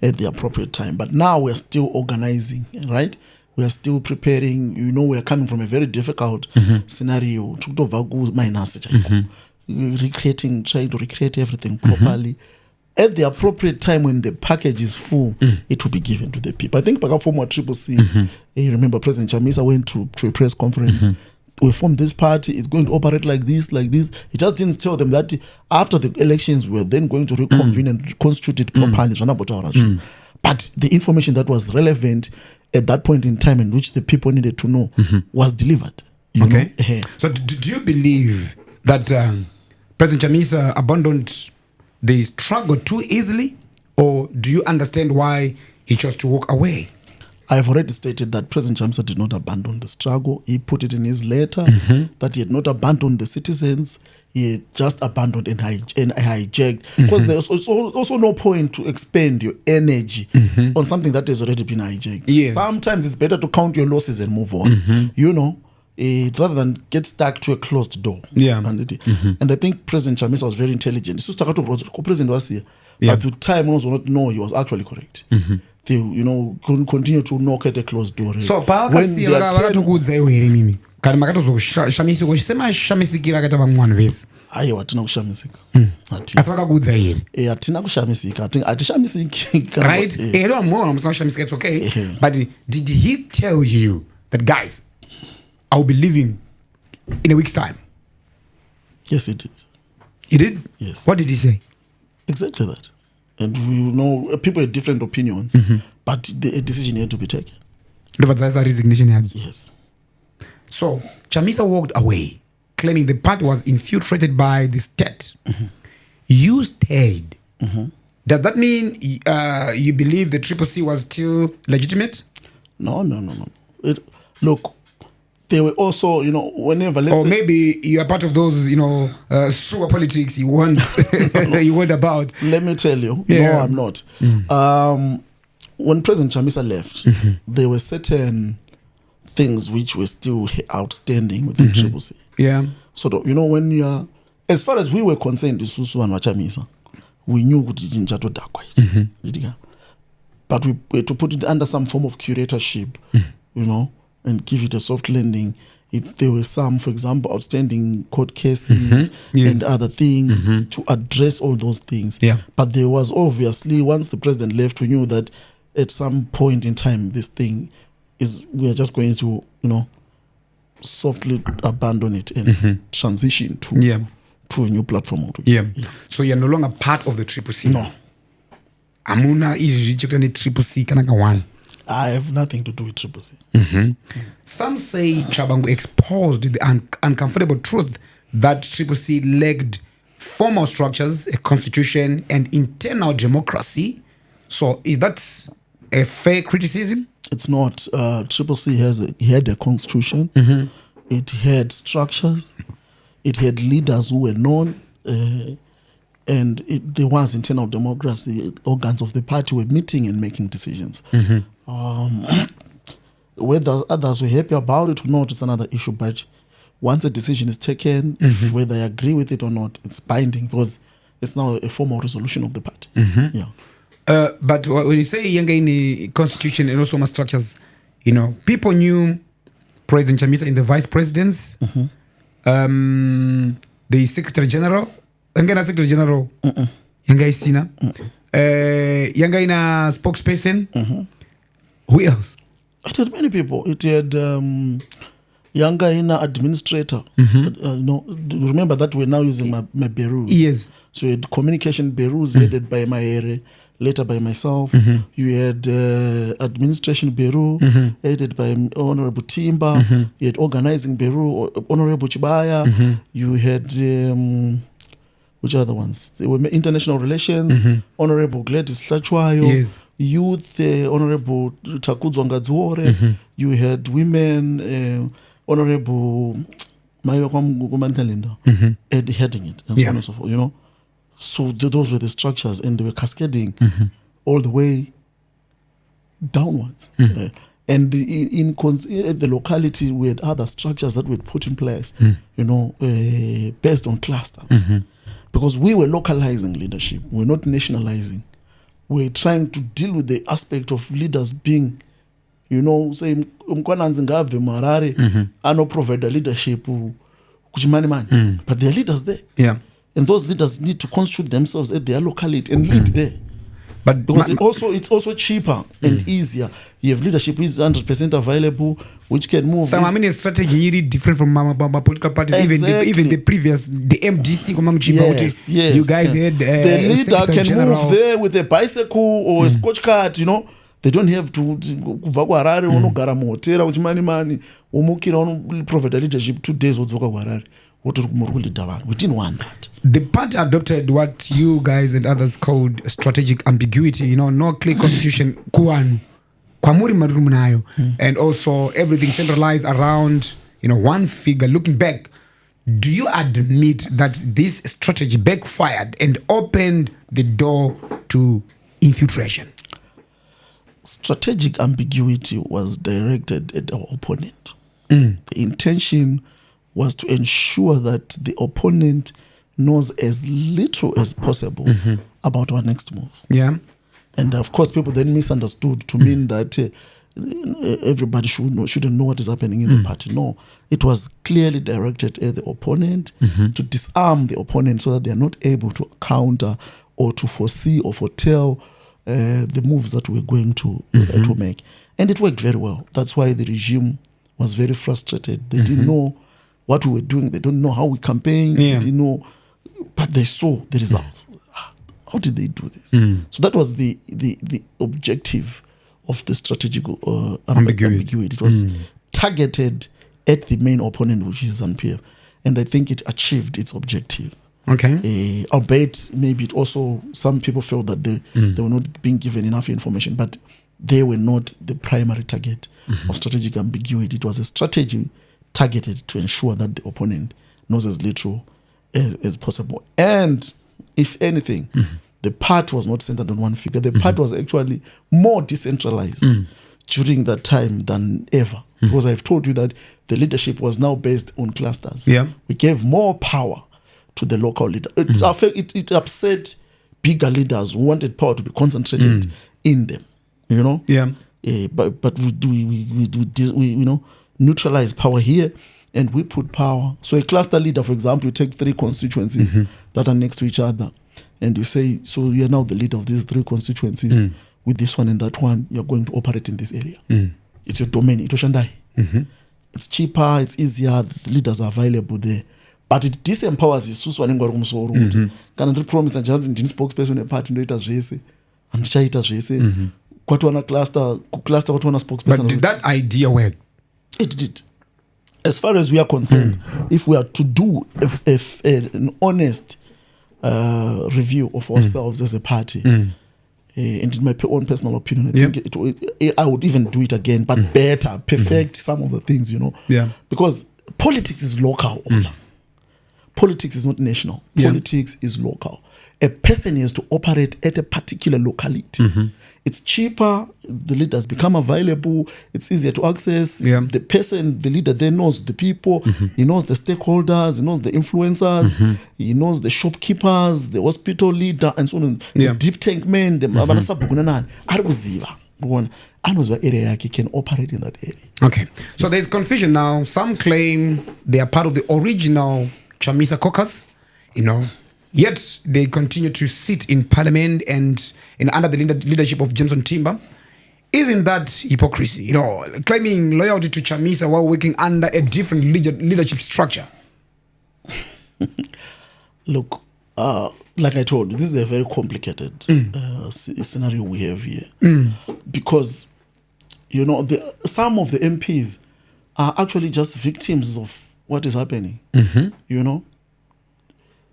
at the appropriate time. But now we're still organizing, right? We are still preparing. We are coming from a very difficult scenario. Trying to recreate everything properly. At the appropriate time, when the package is full, it will be given to the people. I think back former CCC, you remember President Chamisa went to a press conference. We formed this party, it's going to operate like this. He just didn't tell them that after the elections, we're then going to reconvene and reconstitute it properly. But the information that was relevant at that point in time, in which the people needed to know, was delivered. Okay. So do you believe that President Chamisa abandoned the struggle too easily, or do you understand why he chose to walk away? I've already stated that President Chamisa did not abandon the struggle. He put it in his letter that he had not abandoned the citizens. He had just abandoned and hijacked. Because there's also no point to expend your energy on something that has already been hijacked. Yes. Sometimes it's better to count your losses and move on. Rather than get stuck to a closed door. And I think President Chamisa was very intelligent. President was here. At the time, also not know he was actually correct. They, continue to knock at a closed door. So, when they are kana makatozoshamisa shamisikira akaita vamwana vese aiwa hatina kushamisika asi vakakudza here hatina kushamisika hatishamisiki right ero amwe musina kushamisika, it's okay. But did he tell you that, guys, I will be leaving in a week's time? Yes, he did. He did? Yes. What did he say? Exactly that. And we know people have different opinions, but a decision had to be taken. Resignation. Yes. So Chamisa walked away, claiming the party was infiltrated by the state. You stayed. Does that mean you believe the CCC was still legitimate? No. Look, they were also, whenever, let's or say, maybe you are part of those, sewer politics you want, you want about. let me tell you, Yeah. no, I'm not. When President Chamisa left, there were certain things which were still outstanding within CCC. Yeah. Sort of, when you are, as far as we were concerned, Isusu and Chamisa, we knew what it is. But we had to put it under some form of curatorship, and give it a soft landing. If there were some, for example, outstanding court cases Yes. and other things to address all those things. Yeah. But there was obviously, once the president left, we knew that at some point in time, this thing we are just going to, softly abandon it and transition to a new platform. Yeah. So you're no longer part of the CCC? No. Amuna is CCC kanaka one. I have nothing to do with CCC. Some say Chabangu exposed the uncomfortable truth that CCC lacked formal structures, a constitution, and internal democracy. So is that a fair criticism? It's not. CCC had a constitution. It had structures. It had leaders who were known. And there was internal democracy. Organs of the party were meeting and making decisions. Whether others were happy about it or not, it's another issue. But once a decision is taken, whether I agree with it or not, it's binding because it's now a formal resolution of the party. Yeah. But when you say younger in the constitution and also structures, people knew President Chamisa in the vice presidents, the secretary general, younger secretary general, younger Sina, younger in a spokesperson. Who else? It had many people. It had younger in administrator. Remember that we're now using my bureaus. Yes. So you had communication bureaus headed by Maere, later by myself. You had administration bureau headed by Honorable Timba. You had organizing bureau, Honorable Chibaya. You had which other ones? They were international relations. Honorable Gladys Hlachwayo. Yes. Youth, Honorable Takudzwa Ngadziore. You had women, Honorable Mayo Kumankalinda, heading it, and so on and so forth. So those were the structures, and they were cascading all the way downwards. And at the locality, we had other structures that we had put in place, based on clusters. Because we were localizing leadership, we're not nationalizing. We're trying to deal with the aspect of leaders being, say, Mkwananzi ngave Marare, no provide leadership, but there are leaders there. Yeah. And those leaders need to constitute themselves at their locality and lead there. But because it's also cheaper and easier. You have leadership which is 100% available, which can move. So I mean, a strategy really different from political parties. Exactly. Even the previous, the MDC, yes, you guys had the leader can General. move there with a bicycle or a scotch cart. They don't have to kubva kuHarare unogara muhotera uchimani umukira provide leadership 2 days wodzoka kuHarare wotori kumurikuleader vanhu. We didn't want that. The party adopted what you guys and others called strategic ambiguity, no clear constitution, and also everything centralized around, one figure. Looking back, do you admit that this strategy backfired and opened the door to infiltration? Strategic ambiguity was directed at our opponent. The intention was to ensure that the opponent knows as little as possible about our next moves. Yeah. And of course, people then misunderstood to mean that everybody shouldn't know what is happening in the party. No, it was clearly directed at the opponent to disarm the opponent so that they are not able to counter or to foresee or foretell the moves that we're going to make. And it worked very well. That's why the regime was very frustrated. They didn't know what we were doing. They don't know how we campaigned. They didn't know, but they saw the results. How did they do this? So that was the objective of the strategic ambiguity. It was targeted at the main opponent, which is ZANU-PF, and I think it achieved its objective. Okay. Albeit maybe it also, some people felt that they were not being given enough information, but they were not the primary target of strategic ambiguity. It was a strategy targeted to ensure that the opponent knows as little as possible. And if anything, the part was not centered on one figure. The part was actually more decentralized during that time than ever. Because I've told you that the leadership was now based on clusters. Yeah. We gave more power to the local leader. It upset bigger leaders who wanted power to be concentrated in them. You know? Yeah. But we neutralize power here, and we put power. So a cluster leader, for example, you take 3 constituencies that are next to each other, and you say, so you're now the leader of these 3 constituencies. With this one and that one, you're going to operate in this area. It's your domain. It's cheaper, it's easier, the leaders are available there. But it disempowers isusu vanenge vari kumusoro kuti kana ndiri promise ndini spokesperson eparty ndoita zvese handichaita zvese kwatiwana cluster kwatiwana spokesperson. But did that idea work? It did. As far as we are concerned, if we are to do an honest review of ourselves as a party, and in my own personal opinion, I think I would even do it again, but better, perfect some of the things, you know. Yeah. Because politics is local. Politics is not national. Politics is local. A person has to operate at a particular locality. It's cheaper, the leaders become available, it's easier to access. The person, the leader there knows the people, he knows the stakeholders, he knows the influencers, he knows the shopkeepers, the hospital leader, and so on. The deep tank men, the Mabanasabugunanan, Arbuziva. I know the area can operate in that area. Okay. So there's confusion now. Some claim they are part of the original Chamisa caucus, you know. Yet they continue to sit in parliament and under the leadership of Jameson Timber. Isn't that hypocrisy? You know, claiming loyalty to Chamisa while working under a different leadership structure. Look, like I told you, this is a very complicated scenario we have here. Because, you know, some of the MPs are actually just victims of what is happening. You know?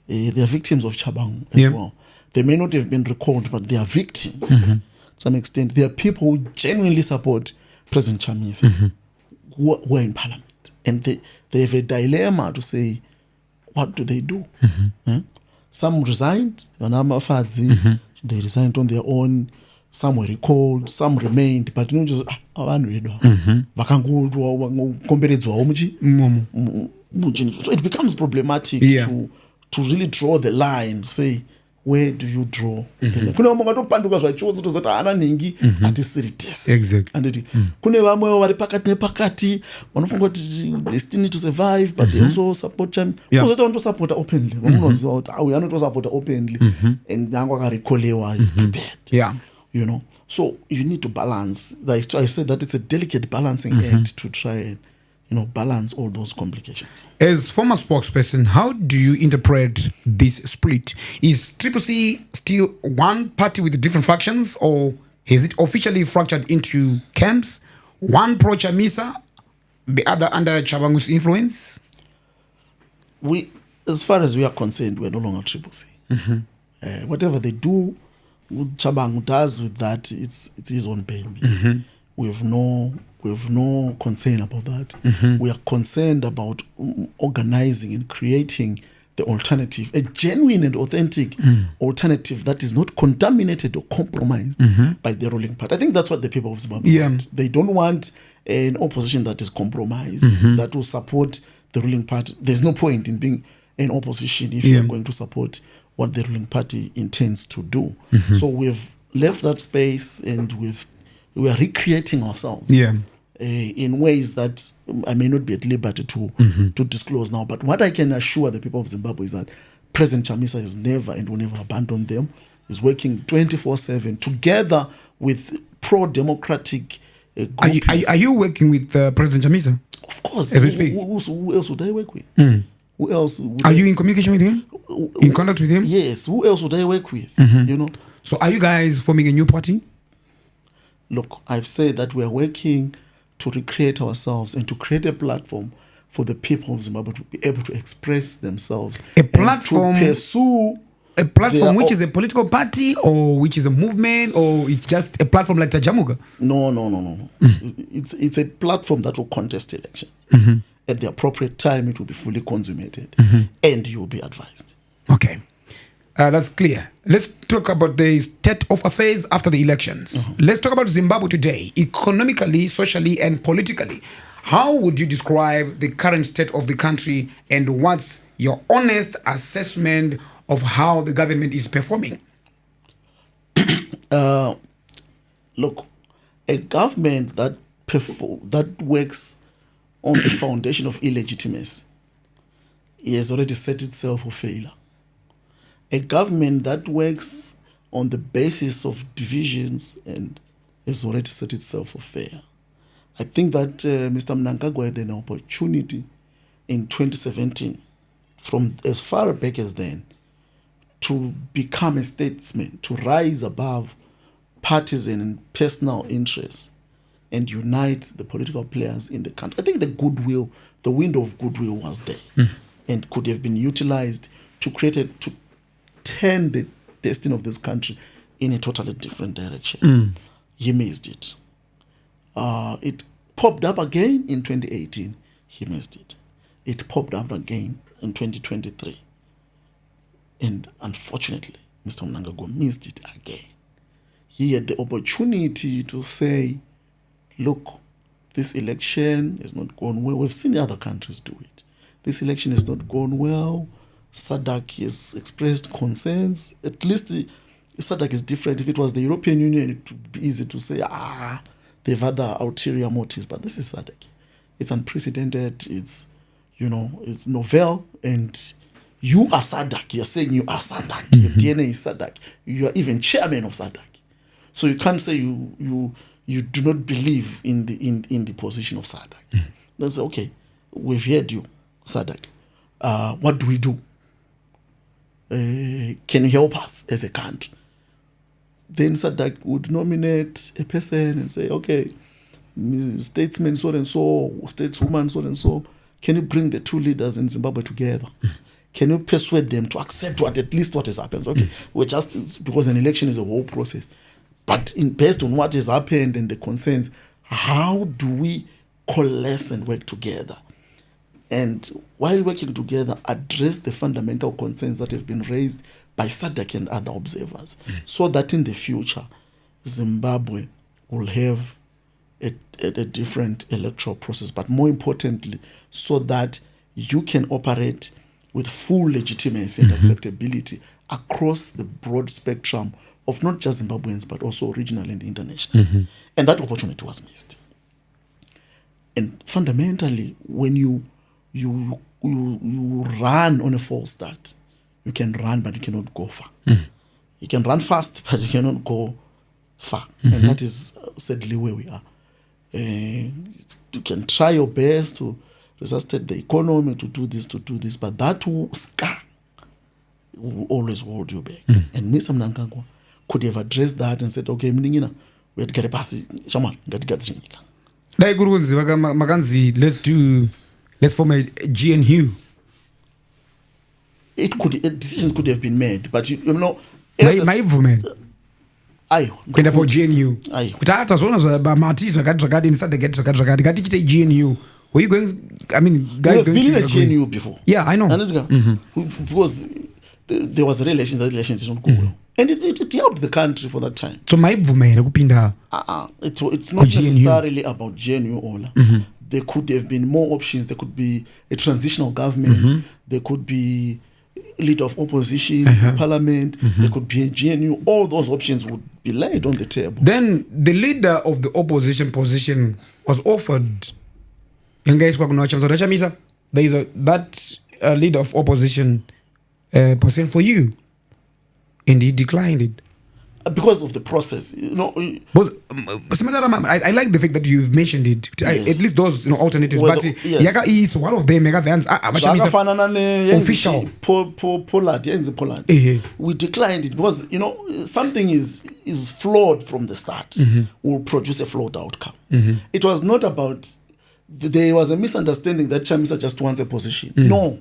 They are victims of Chabang as well. They may not have been recalled, but they are victims to some extent. There are people who genuinely support President Chamisa who are in parliament. And they have a dilemma to say, what do they do? Some resigned, they resigned on their own. Some were recalled, some remained, but you know, just so it becomes problematic to really draw the line, say, where do you draw the line? Exactly. And they still need to survive, but they also support them. Because they don't support openly. We are not support openly. And Kolewa is prepared. You know, so you need to balance. Like I said, that it's a delicate balancing act to try and, you know, balance all those complications. As former spokesperson, how do you interpret this split? Is CCC still one party with different factions, or has it officially fractured into camps? One pro Chamisa, the other under Chabangu's influence? As far as we are concerned, we're no longer CCC. Whatever they do, what Chabangu does with that, it's his own baby. We have no concern about that. We are concerned about organizing and creating the alternative, a genuine and authentic alternative that is not contaminated or compromised by the ruling party. I think that's what the people of Zimbabwe want. They don't want an opposition that is compromised, that will support the ruling party. There's no point in being an opposition if you're going to support what the ruling party intends to do. So we've left that space and we are recreating ourselves in ways that I may not be at liberty to disclose now. But what I can assure the people of Zimbabwe is that President Chamisa has never and will never abandon them. He's working 24/7 together with pro-democratic groups. Are you working with President Chamisa? Of course. As we speak? Who else would I work with? Who else? Are you in communication with him? In contact with him? Yes. Who else would I work with? You know. So are you guys forming a new party? Look, I've said that we are working to recreate ourselves and to create a platform for the people of Zimbabwe to be able to express themselves. A platform, and to pursue a platform which is a political party or which is a movement, or it's just a platform like Tajamuka? No. It's a platform that will contest election. At the appropriate time, it will be fully consummated, and you will be advised. Okay. That's clear. Let's talk about the state of affairs after the elections. Let's talk about Zimbabwe today, economically, socially, and politically. How would you describe the current state of the country, and what's your honest assessment of how the government is performing? Look, a government that works on the foundation of illegitimacy has already set itself for failure. A government that works on the basis of divisions and has already set itself for failure. I think that Mr. Mnangagwa had an opportunity in 2017, from as far back as then, to become a statesman, to rise above partisan and personal interests and unite the political players in the country. I think the window of goodwill was there and could have been utilized to turn the destiny of this country in a totally different direction. He missed it. It popped up again in 2018. He missed it. It popped up again in 2023. And unfortunately, Mr. Mnangagwa missed it again. He had the opportunity to say, look, this election has not gone well. We've seen other countries do it. This election has not gone well. SADC has expressed concerns. At least SADC is different. If it was the European Union, it would be easy to say, they have other ulterior motives. But this is SADC. It's unprecedented. It's novel. And you are SADC. You're saying you are SADC. Your DNA is SADC. You are even chairman of SADC. So you can't say you do not believe in the position of SADC. They say, okay, we've heard you, SADC. What do we do? Can you help us as a country? Then SADC would nominate a person and say, okay, statesman so and so, stateswoman so and so, can you bring the two leaders in Zimbabwe together? Can you persuade them to accept at least what has happened? Okay, we're just, because an election is a whole process. But based on what has happened and the concerns, how do we coalesce and work together? And while working together, address the fundamental concerns that have been raised by SADC and other observers, so that in the future, Zimbabwe will have a different electoral process, but more importantly, so that you can operate with full legitimacy and acceptability across the broad spectrum of not just Zimbabweans, but also regional and international. And that opportunity was missed. And fundamentally, when you run on a false start, you can run, but you cannot go far. You can run fast, but you cannot go far. And that is sadly where we are. You can try your best to resuscitate the economy, to do this, but that scar will always hold you back. And Mr. Mnangagwa could have addressed that and said, okay, we had to get a pass. Let's form a GNU. Decisions could have been made, but maibvume kuenda for GNU kuti atazona zvamati zvakati nisadzakati ngatichite GNU. Were you going? I mean, guys, we have been in a GNU before. Yeah, I know. Because there was a relation that relations did not go well, and it helped the country for that time. So maibvume kupinda. It's not necessarily about GNU Ollah. There could have been more options. There could be a transitional government. There could be leader of opposition in parliament. There could be a GNU. All those options would be laid on the table. Then the leader of the opposition position was offered. Chamisa, there is that leader of opposition position for you, and he declined it. Because of the process, But I like the fact that you've mentioned it. At least those alternatives. But it's one of them. Official. Poland. We declined it because something is flawed from the start. Will produce a flawed outcome. It was not about there was a misunderstanding that Chamisa just wants a position. No.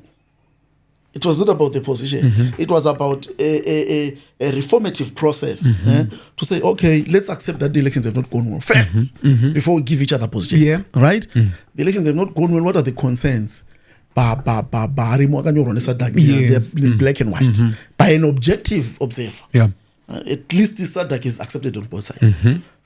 It was not about the position. It was about a reformative process to say, okay, let's accept that the elections have not gone well first before we give each other positions. Yeah. Right? The elections have not gone well. What are the concerns? They're in black and white. By an objective observer. Yeah. At least this SADC is accepted on both sides.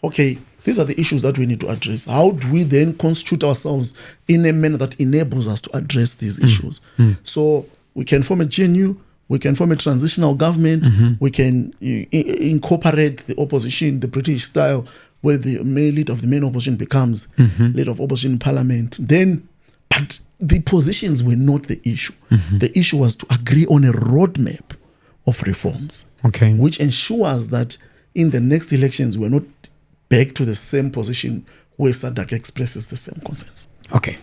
Okay, these are the issues that we need to address. How do we then constitute ourselves in a manner that enables us to address these issues? So we can form a GNU, we can form a transitional government, we can incorporate the opposition, the British style, where the main leader of the main opposition becomes leader of opposition in parliament. But the positions were not the issue. The issue was to agree on a roadmap of reforms, which ensures that in the next elections we're not back to the same position where SADC expresses the same concerns. Okay.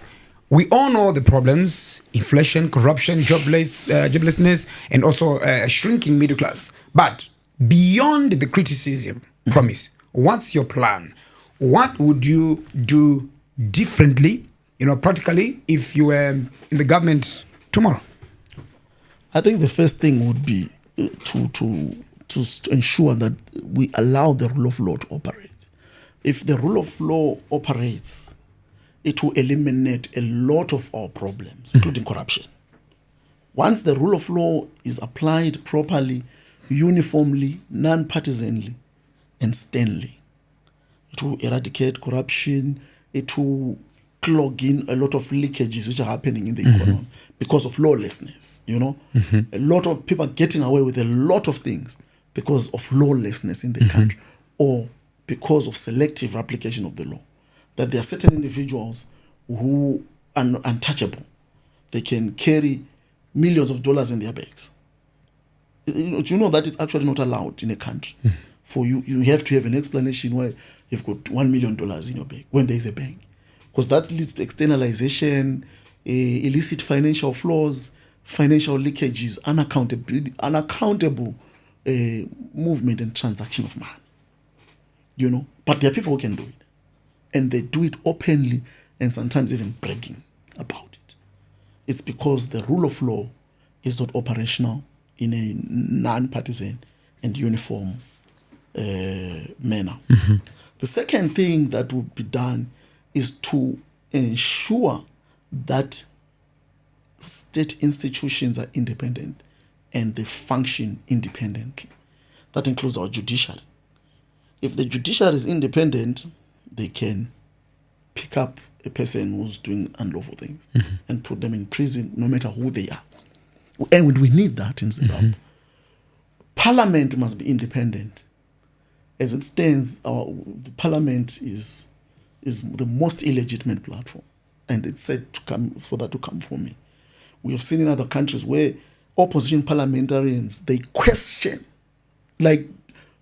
We all know the problems: inflation, corruption, joblessness, and also a shrinking middle class. But beyond the criticism, promise, what's your plan? What would you do differently, practically, if you were in the government tomorrow? I think the first thing would be to ensure that we allow the rule of law to operate. If the rule of law operates, it will eliminate a lot of our problems, including corruption. Once the rule of law is applied properly, uniformly, non-partisanly, and sternly, it will eradicate corruption, it will clog in a lot of leakages which are happening in the economy because of lawlessness, A lot of people are getting away with a lot of things because of lawlessness in the country or because of selective application of the law. That there are certain individuals who are untouchable. They can carry millions of dollars in their bags. You know that it's actually not allowed in a country. For you have to have an explanation why you've got $1 million in your bag when there is a bank. Because that leads to externalization, illicit financial flows, financial leakages, unaccountable movement and transaction of money. But there are people who can do it. And they do it openly and sometimes even bragging about it. It's because the rule of law is not operational in a non-partisan and uniform manner. The second thing that would be done is to ensure that state institutions are independent and they function independently. That includes our judiciary. If the judiciary is independent, they can pick up a person who's doing unlawful things and put them in prison, no matter who they are. And we need that in Zimbabwe. Parliament must be independent. As it stands, the parliament is the most illegitimate platform, and it's said for that to come from me. We have seen in other countries where opposition parliamentarians, they question, like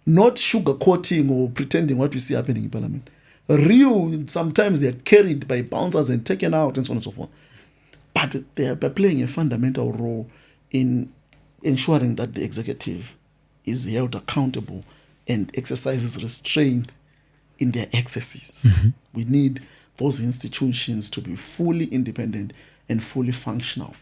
not sugarcoating or pretending what we see happening in parliament. Sometimes they're carried by bouncers and taken out and so on and so forth. But they are playing a fundamental role in ensuring that the executive is held accountable and exercises restraint in their excesses. We need those institutions to be fully independent and fully functional.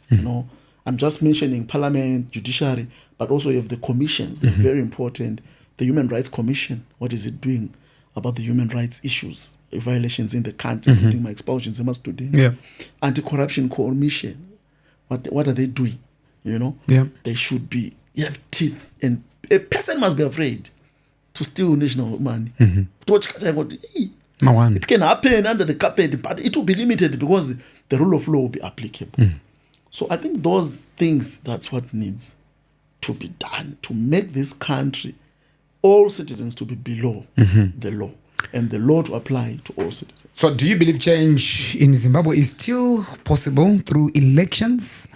I'm just mentioning parliament, judiciary, but also you have the commissions. They're very important. The Human Rights Commission, what is it doing about the human rights issues, violations in the country, including my expulsion, students. Anti-Corruption Commission, what are they doing? They should be, you have teeth, and a person must be afraid to steal national money. It can happen under the carpet, but it will be limited because the rule of law will be applicable. So I think those things, that's what needs to be done to make this country, all citizens to be below the law, and the law to apply to all citizens. So do you believe change in Zimbabwe is still possible through elections,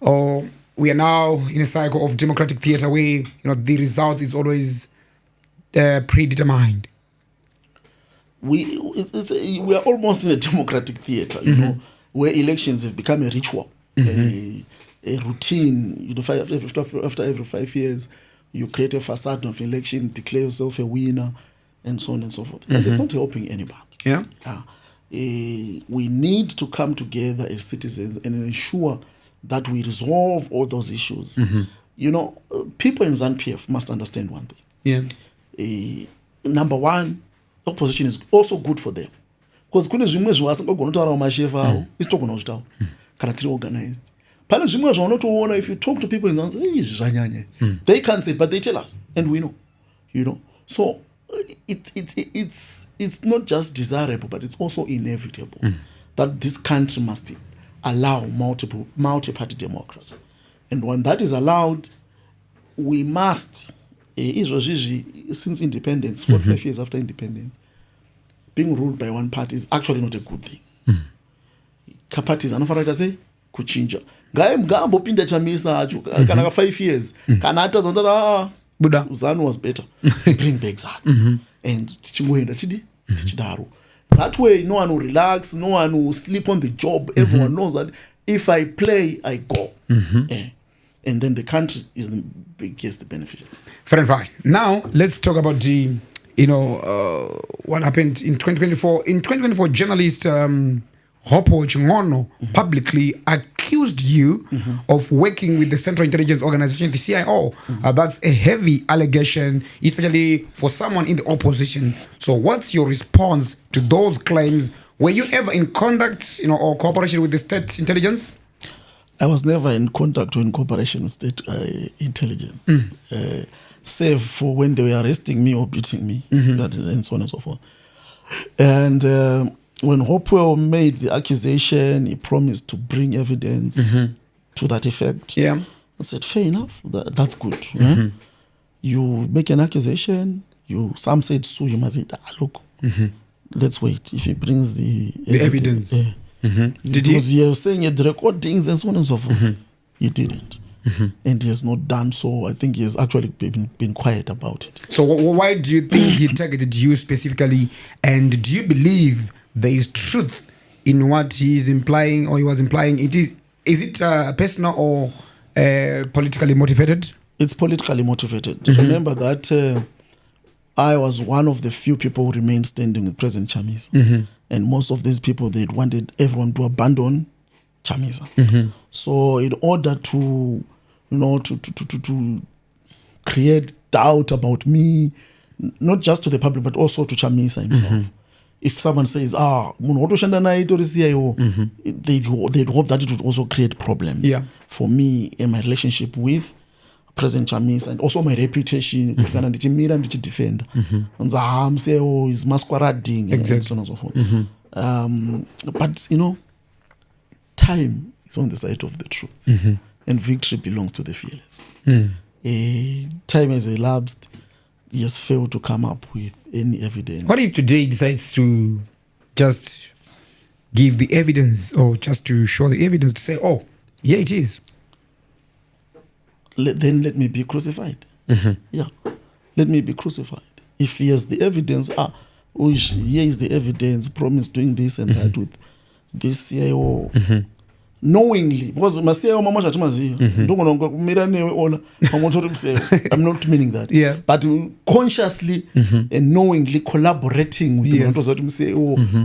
or we are now in a cycle of democratic theater where the result is always predetermined? We are almost in a democratic theater, where elections have become a ritual, a routine. After every 5 years, you create a facade of election, declare yourself a winner, and so on and so forth. And it's not helping anybody. we need to come together as citizens and ensure that we resolve all those issues. You know, people in ZANU-PF must understand one thing. Yeah. Number one, opposition is also good for them. Because kune zvimwe zvavasingagona kutaura mashefa avo isitogona kuzvitaura kana tiri organized. Pane zvimwe zvaunotoona, if you talk to people in Zanzibar, izvi zvanyanya. They can't say it, but they tell us, and we know. You know, so it's not just desirable, but it's also inevitable that this country must allow multi-party democracy. And when that is allowed, we must, since independence, 45 years after independence, being ruled by one party is actually not a good thing. Parties anofanira say kuchinja. Ngambopinda Chamisa acho kana ka 5 years kana atazondara Buddha ZANU was better. Bring back ZANU. And tichimboenda tichidaro. That way no one will relax, no one will sleep on the job. Everyone knows that if I play, I go. And then the country is the biggest beneficiary. Fair and fine. Now let's talk about the what happened in 2024. In 2024, journalist Hopo Chingono publicly accused you of working with the Central Intelligence Organization, the CIO. That's a heavy allegation, especially for someone in the opposition. So what's your response to those claims? Were you ever in contact, or cooperation with the state intelligence? I was never in contact or in cooperation with state intelligence. Save for when they were arresting me or beating me, and so on and so forth. And when Hopewell made the accusation, he promised to bring evidence to that effect. Yeah, I said, fair enough, that's good. You make an accusation, some said sue him. I said, look, let's wait. If he brings the evidence. Because you're saying the recordings and so on and so forth. He didn't. And he has not done so. I think he has actually been quiet about it. So why do you think he targeted you specifically? And do you believe there is truth in what he is implying, or he was implying? Is it personal or politically motivated? It's politically motivated. Remember that I was one of the few people who remained standing with President Chamisa. And most of these people, they wanted everyone to abandon Chamisa. So in order to to create doubt about me, not just to the public, but also to Chamisa himself. If someone says, they'd hope that it would also create problems for me in my relationship with President Chamisa, and also my reputation, defend. And is masquerading, and so on and so forth. But time is on the side of the truth, and victory belongs to the fearless. Time has elapsed. He has failed to come up with any evidence. What if today he decides to just give the evidence, or just to show the evidence to say, yeah, it is? Then let me be crucified. Yeah, let me be crucified. If he has the evidence, here is the evidence, promise doing this and that with this CIO. Knowingly, because I'm not meaning that, but consciously and knowingly collaborating with the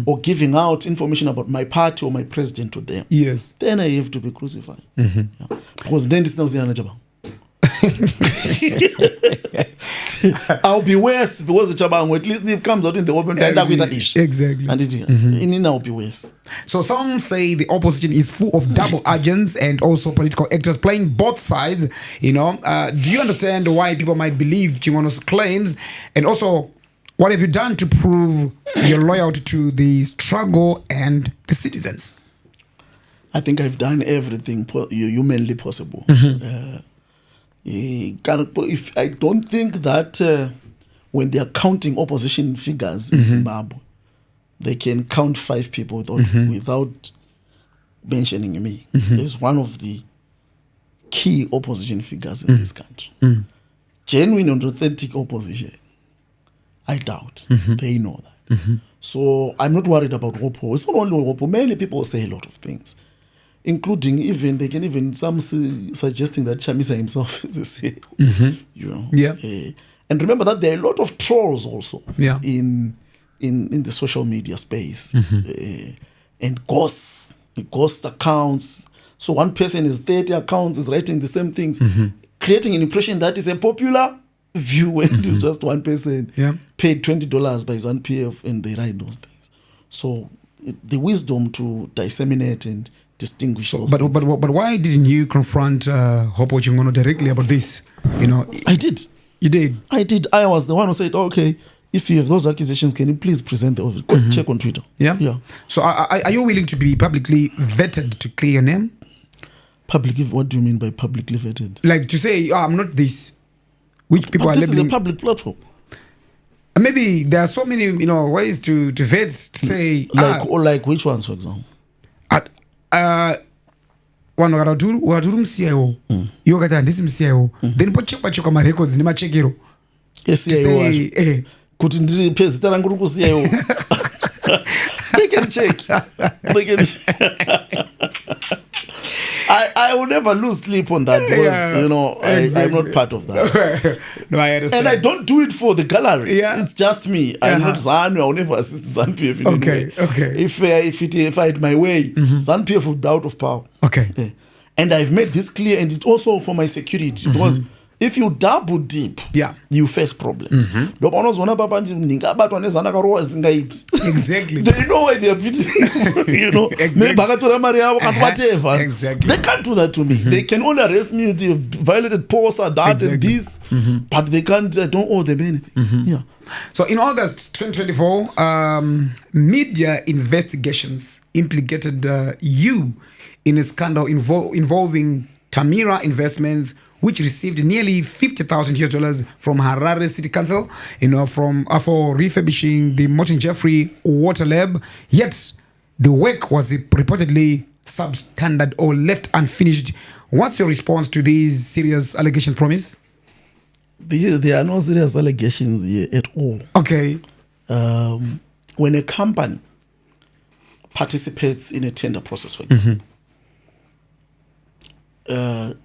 or giving out information about my party or my president to them. Yes, then I have to be crucified. Because then it's now I'll be worse because the Chabango, at least it comes out in the open. Exactly. And it I'll be worse. So some say the opposition is full of double agents and also political actors playing both sides. Do you understand why people might believe Chingono's claims? And also, what have you done to prove your loyalty to the struggle and the citizens? I think I've done everything humanly possible. If I don't think that when they are counting opposition figures in Zimbabwe, they can count 5 people without mentioning me. As one of the key opposition figures in this country. Genuine and authentic opposition, I doubt. They know that. So I'm not worried about Hopo. It's not only Hopo. Many people say a lot of things, including some suggesting that Chamisa himself is a CEO. Yeah. And remember that there are a lot of trolls also in in the social media space, and ghost accounts. So one person is 30 accounts, is writing the same things, creating an impression that is a popular view when it is just one person paid $20 by his NPF and they write those things. So the wisdom to disseminate and distinguish those things. But why didn't you confront Hopo Chingono directly about this? I did. You did? I did. I was the one who said, okay, if you have those accusations, can you please present the check on Twitter? Yeah. So are you willing to be publicly vetted to clear your name? Publicly? What do you mean by publicly vetted? Like to say, I'm not this. Which people are this labeling. This is a public platform. Maybe there are so many, ways to vet, to say. Like which ones, for example? One wakaturu mCIO, iwo kati handisi mCIO, then pochekwa marecords nemachekero. Yes, CIO. Kuti ndiri pezita rangu riri kuCIO. They can check. I will never lose sleep on that because exactly. I'm not part of that. No, I understand. And I don't do it for the gallery. Yeah. It's just me. I'm not ZANU. I will never assist ZANU-PF in any way. Okay. If I had my way, ZANU-PF would be out of power. Okay. Yeah. And I've made this clear, and it's also for my security because if you double deep, you face problems. Exactly. They know why they're beating. Exactly. They can't do that to me. They can only arrest me if they have violated POSA, that and this, but they can't. I don't owe them anything. Yeah. So in August 2024, media investigations implicated you in a scandal involving Tamira Investments, which received nearly $50,000 from Harare City Council, for refurbishing the Morton Jeffrey Water Lab. Yet the work was reportedly substandard or left unfinished. What's your response to these serious allegations, Promise? There are no serious allegations here at all. Okay. When a company participates in a tender process, for example,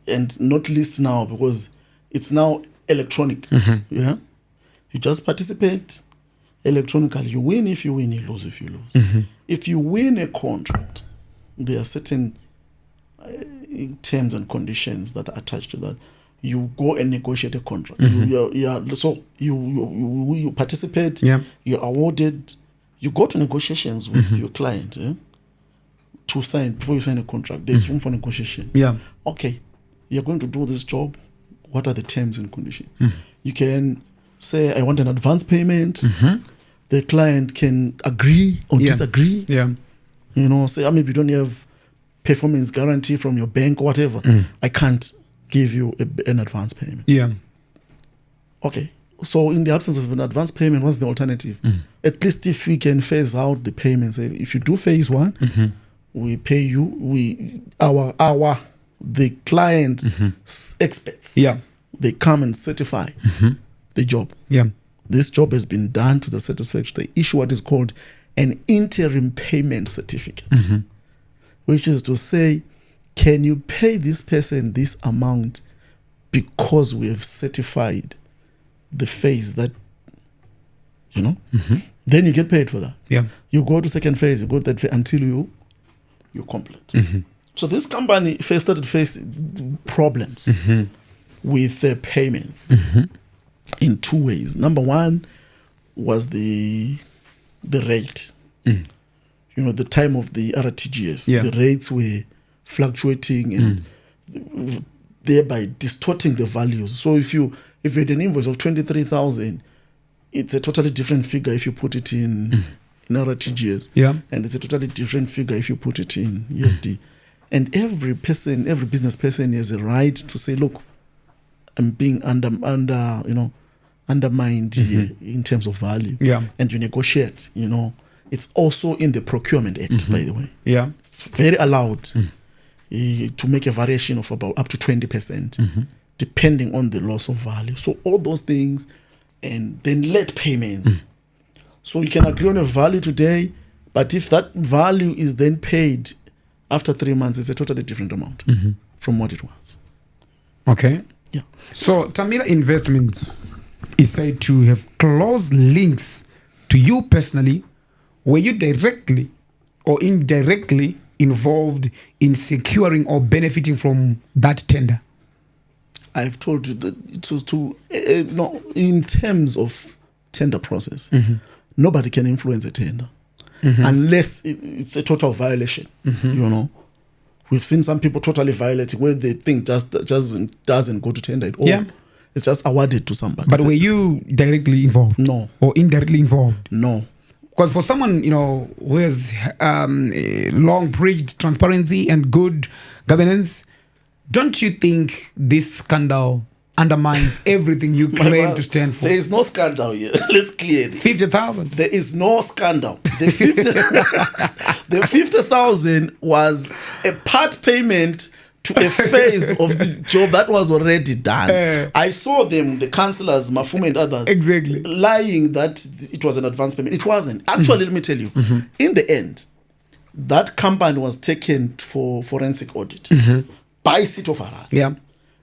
and not least now because it's now electronic. Yeah, you just participate electronically. You win if you win, you lose if you lose. If you win a contract, there are certain terms and conditions that are attached to that. You go and negotiate a contract. So you participate. Yeah. You're awarded. You go to negotiations with your client. Yeah? To sign, before you sign a contract, there's room for negotiation. Yeah. Okay, you're going to do this job. What are the terms and conditions? You can say, I want an advance payment. The client can agree or disagree. Yeah. Say, maybe you don't have performance guarantee from your bank or whatever. I can't give you an advance payment. Yeah. Okay. So in the absence of an advance payment, what's the alternative? At least if we can phase out the payments, if you do phase one, we pay you. The client experts. Yeah. They come and certify the job. Yeah. This job has been done to the satisfaction. They issue what is called an interim payment certificate, which is to say, can you pay this person this amount because we have certified the phase that, then you get paid for that. Yeah. You go to second phase, you go to that phase until you complete. So this company started facing problems with their payments in two ways. Number one was the rate. The time of the RTGS. Yeah. The rates were fluctuating and thereby distorting the values. So if you had an invoice of 23,000, it's a totally different figure if you put it in RTGS. Yeah. And it's a totally different figure if you put it in USD. And every business person has a right to say, look, I'm being undermined here in terms of value. Yeah. And you negotiate, It's also in the Procurement Act, by the way. Yeah. It's very allowed to make a variation of about up to 20%, depending on the loss of value. So all those things, and then late payments. So you can agree on a value today, but if that value is then paid after 3 months, it's a totally different amount from what it was. Okay. Yeah. So Tamira Investments is said to have close links to you personally, were you directly or indirectly involved in securing or benefiting from that tender? I've told you that it was no, in terms of tender process, nobody can influence a tender unless it's a total violation. You know, we've seen some people totally violating where they think just doesn't go to tender at all. Yeah. It's just awarded to somebody. But were you directly involved? No. Or indirectly involved? No. Because for someone, you know, who has long preached transparency and good governance, don't you think this scandal undermines everything you claim to stand for? There is no scandal here. Let's clear this. 50,000. There is no scandal. The 50,000 was a part payment to a phase of the job that was already done. I saw them, the councillors, Mafume and others, exactly lying that it was an advance payment. It wasn't. Actually, let me tell you, in the end, that company was taken for forensic audit by City of Harare. Yeah.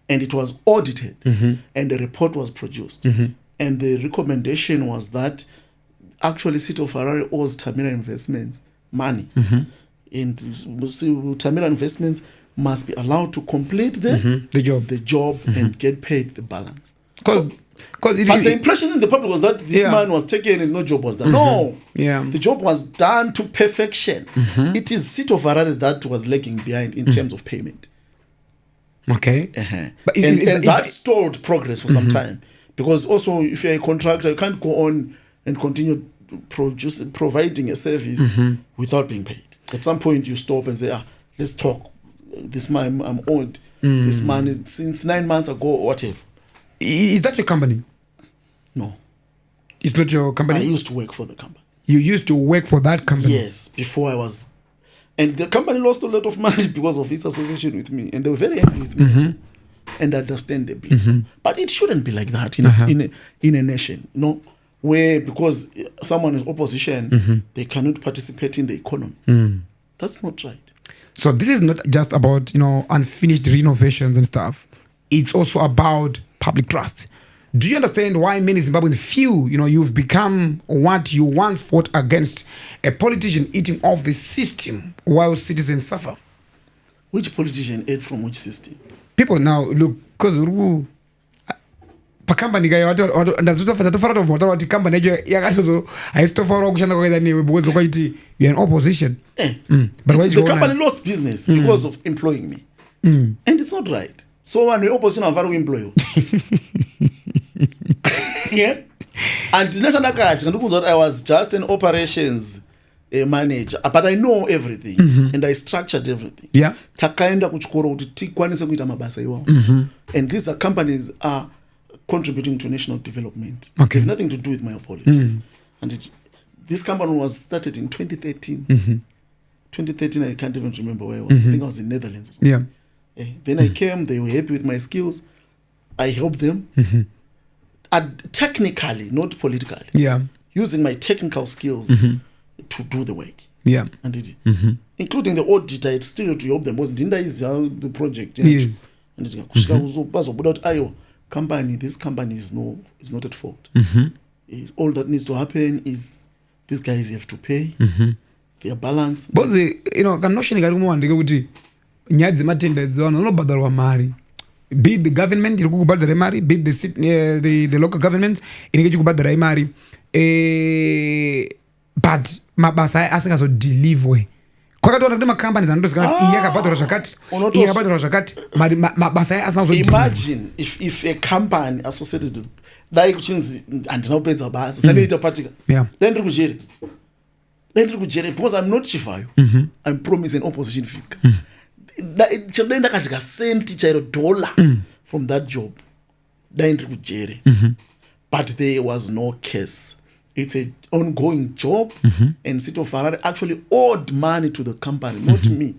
And it was audited, and the report was produced. And the recommendation was that actually City of Harare owes Tamira Investments money. And Tamira Investments must be allowed to complete the job and get paid the balance. But the impression in the public was that this man was taken and no job was done. No, the job was done to perfection. It is City of Harare that was lagging behind in terms of payment. Okay. But and that stalled progress for some time, because also if you're a contractor, you can't go on and continue providing a service without being paid. At some point you stop and say, let's talk. This man, I'm owed this money since 9 months ago or whatever. Is that your company? No. It's not your company? I used to work for the company. You used to work for that company? Yes, before I was. And the company lost a lot of money because of its association with me. And they were very angry with me. And understandably. But it shouldn't be like that in a nation, you know, where because someone is opposition, they cannot participate in the economy. That's not right. So this is not just about, you know, unfinished renovations and stuff. It's also about public trust. Do you understand why many Zimbabweans feel, you know, you've become what you once fought against, a politician eating off the system while citizens suffer? Which politician ate from which system? People now, look, because pakambani kai ndatofarata kuvhota kuti kambani yacho yakatozo haisitofanira kushanda kwakaita newe because kwakaiti you're in opposition. But the company lost business because of employing me. And it's not right. So when the opposition are very employ you. Yeah. And I was just an operations manager, but I know everything and I structured everything. Yeah. Takaenda kuchikoro kuti tikwanise kuita mabasa iwawo. And these are companies are contributing to national development. Okay. It has nothing to do with my politics. And this company was started in 2013. 2013, I can't even remember where I was. I think I was in Netherlands. Yeah. Then I came, they were happy with my skills. I helped them. Technically, not politically. Yeah. Using my technical skills to do the work. Yeah. And including the audit, I still to help them because the project. Yes. And this company is not at fault. All that needs to happen is these guys have to pay their balance. But you know, kanoshini kari kumawandike kuti nyaya dzematenda dzavano unobhadharwa mari. Be it the government iri kukubhadhara mari, be it the local government inenge ichikubhadhara mari. But mabasa asingazodeliverwe. Kwakatoona kuti macompanies anotosika kuti iyi yakabhadharwa zvakati, iyi yakabhadharwa zvakati, mabasa asingazodeliverwe. Imagine if a company associated with dai kuchinzi andina kupedza basa sanoita patika. Yeah. Then ndiri kujere because I'm not chifayo. I'm promising opposition figure. Chadai ndakadya senti chairo dollar from that job. Dai ndiri kujere. But there was no case. It's an ongoing job, and City of Harare actually owed money to the company, not me.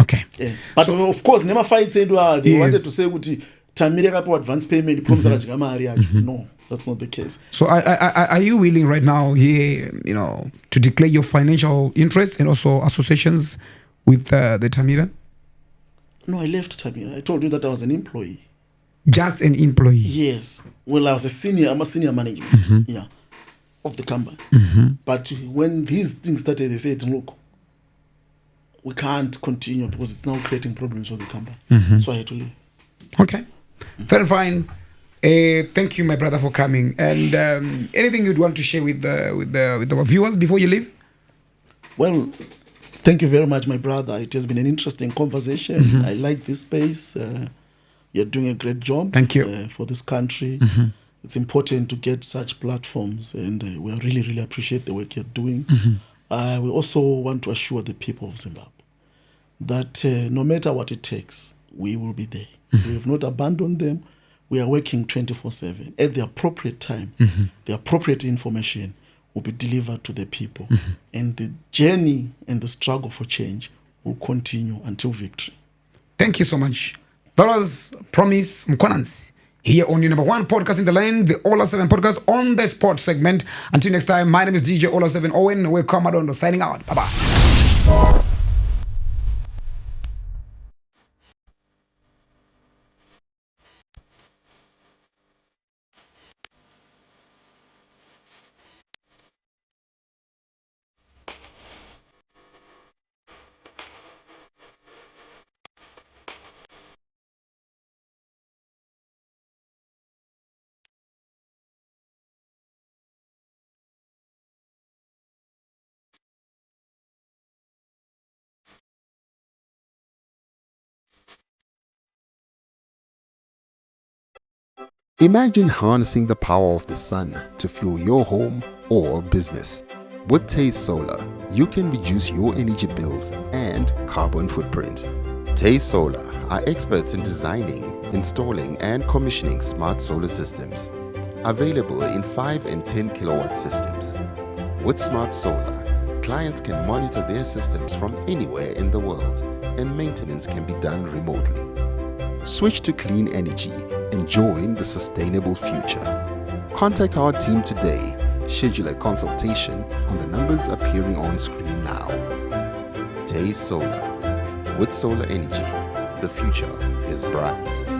Okay. Yeah. But so, of course, never fight said they wanted to say kuti Tamira kapo advance payment promise akadya mari yacho. No, that's not the case. So are you willing right now here, you know, to declare your financial interests and also associations with the Tamira? No, I left Tamira. I told you that I was an employee. Just an employee? Yes. Well, I'm a senior management. Yeah. of the company. But when these things started, they said, look, we can't continue because it's now creating problems for the company. So I had to leave. Okay. Very fine. Thank you, my brother, for coming. And anything you'd want to share with our viewers before you leave? Well, thank you very much, my brother. It has been an interesting conversation. I like this space. You're doing a great job. Thank you. For this country. It's important to get such platforms, and we really, really appreciate the work you're doing. We also want to assure the people of Zimbabwe that no matter what it takes, we will be there. We have not abandoned them. We are working 24/7. At the appropriate time, the appropriate information will be delivered to the people. And the journey and the struggle for change will continue until victory. Thank you so much. That was Promise Mkwananzi here on your number one podcast in the land, the Ollah 7 podcast on the sports segment. Until next time, my name is DJ Ollah 7 Owen. We're Commodore signing out. Bye-bye. Imagine harnessing the power of the sun to fuel your home or business. With Taze Solar, you can reduce your energy bills and carbon footprint. Taze Solar are experts in designing, installing and commissioning smart solar systems. Available in 5 and 10 kilowatt systems. With Smart Solar, clients can monitor their systems from anywhere in the world and maintenance can be done remotely. Switch to clean energy and join the sustainable future. Contact our team today. Schedule a consultation on the numbers appearing on screen now. Taze Solar. With solar energy, the future is bright.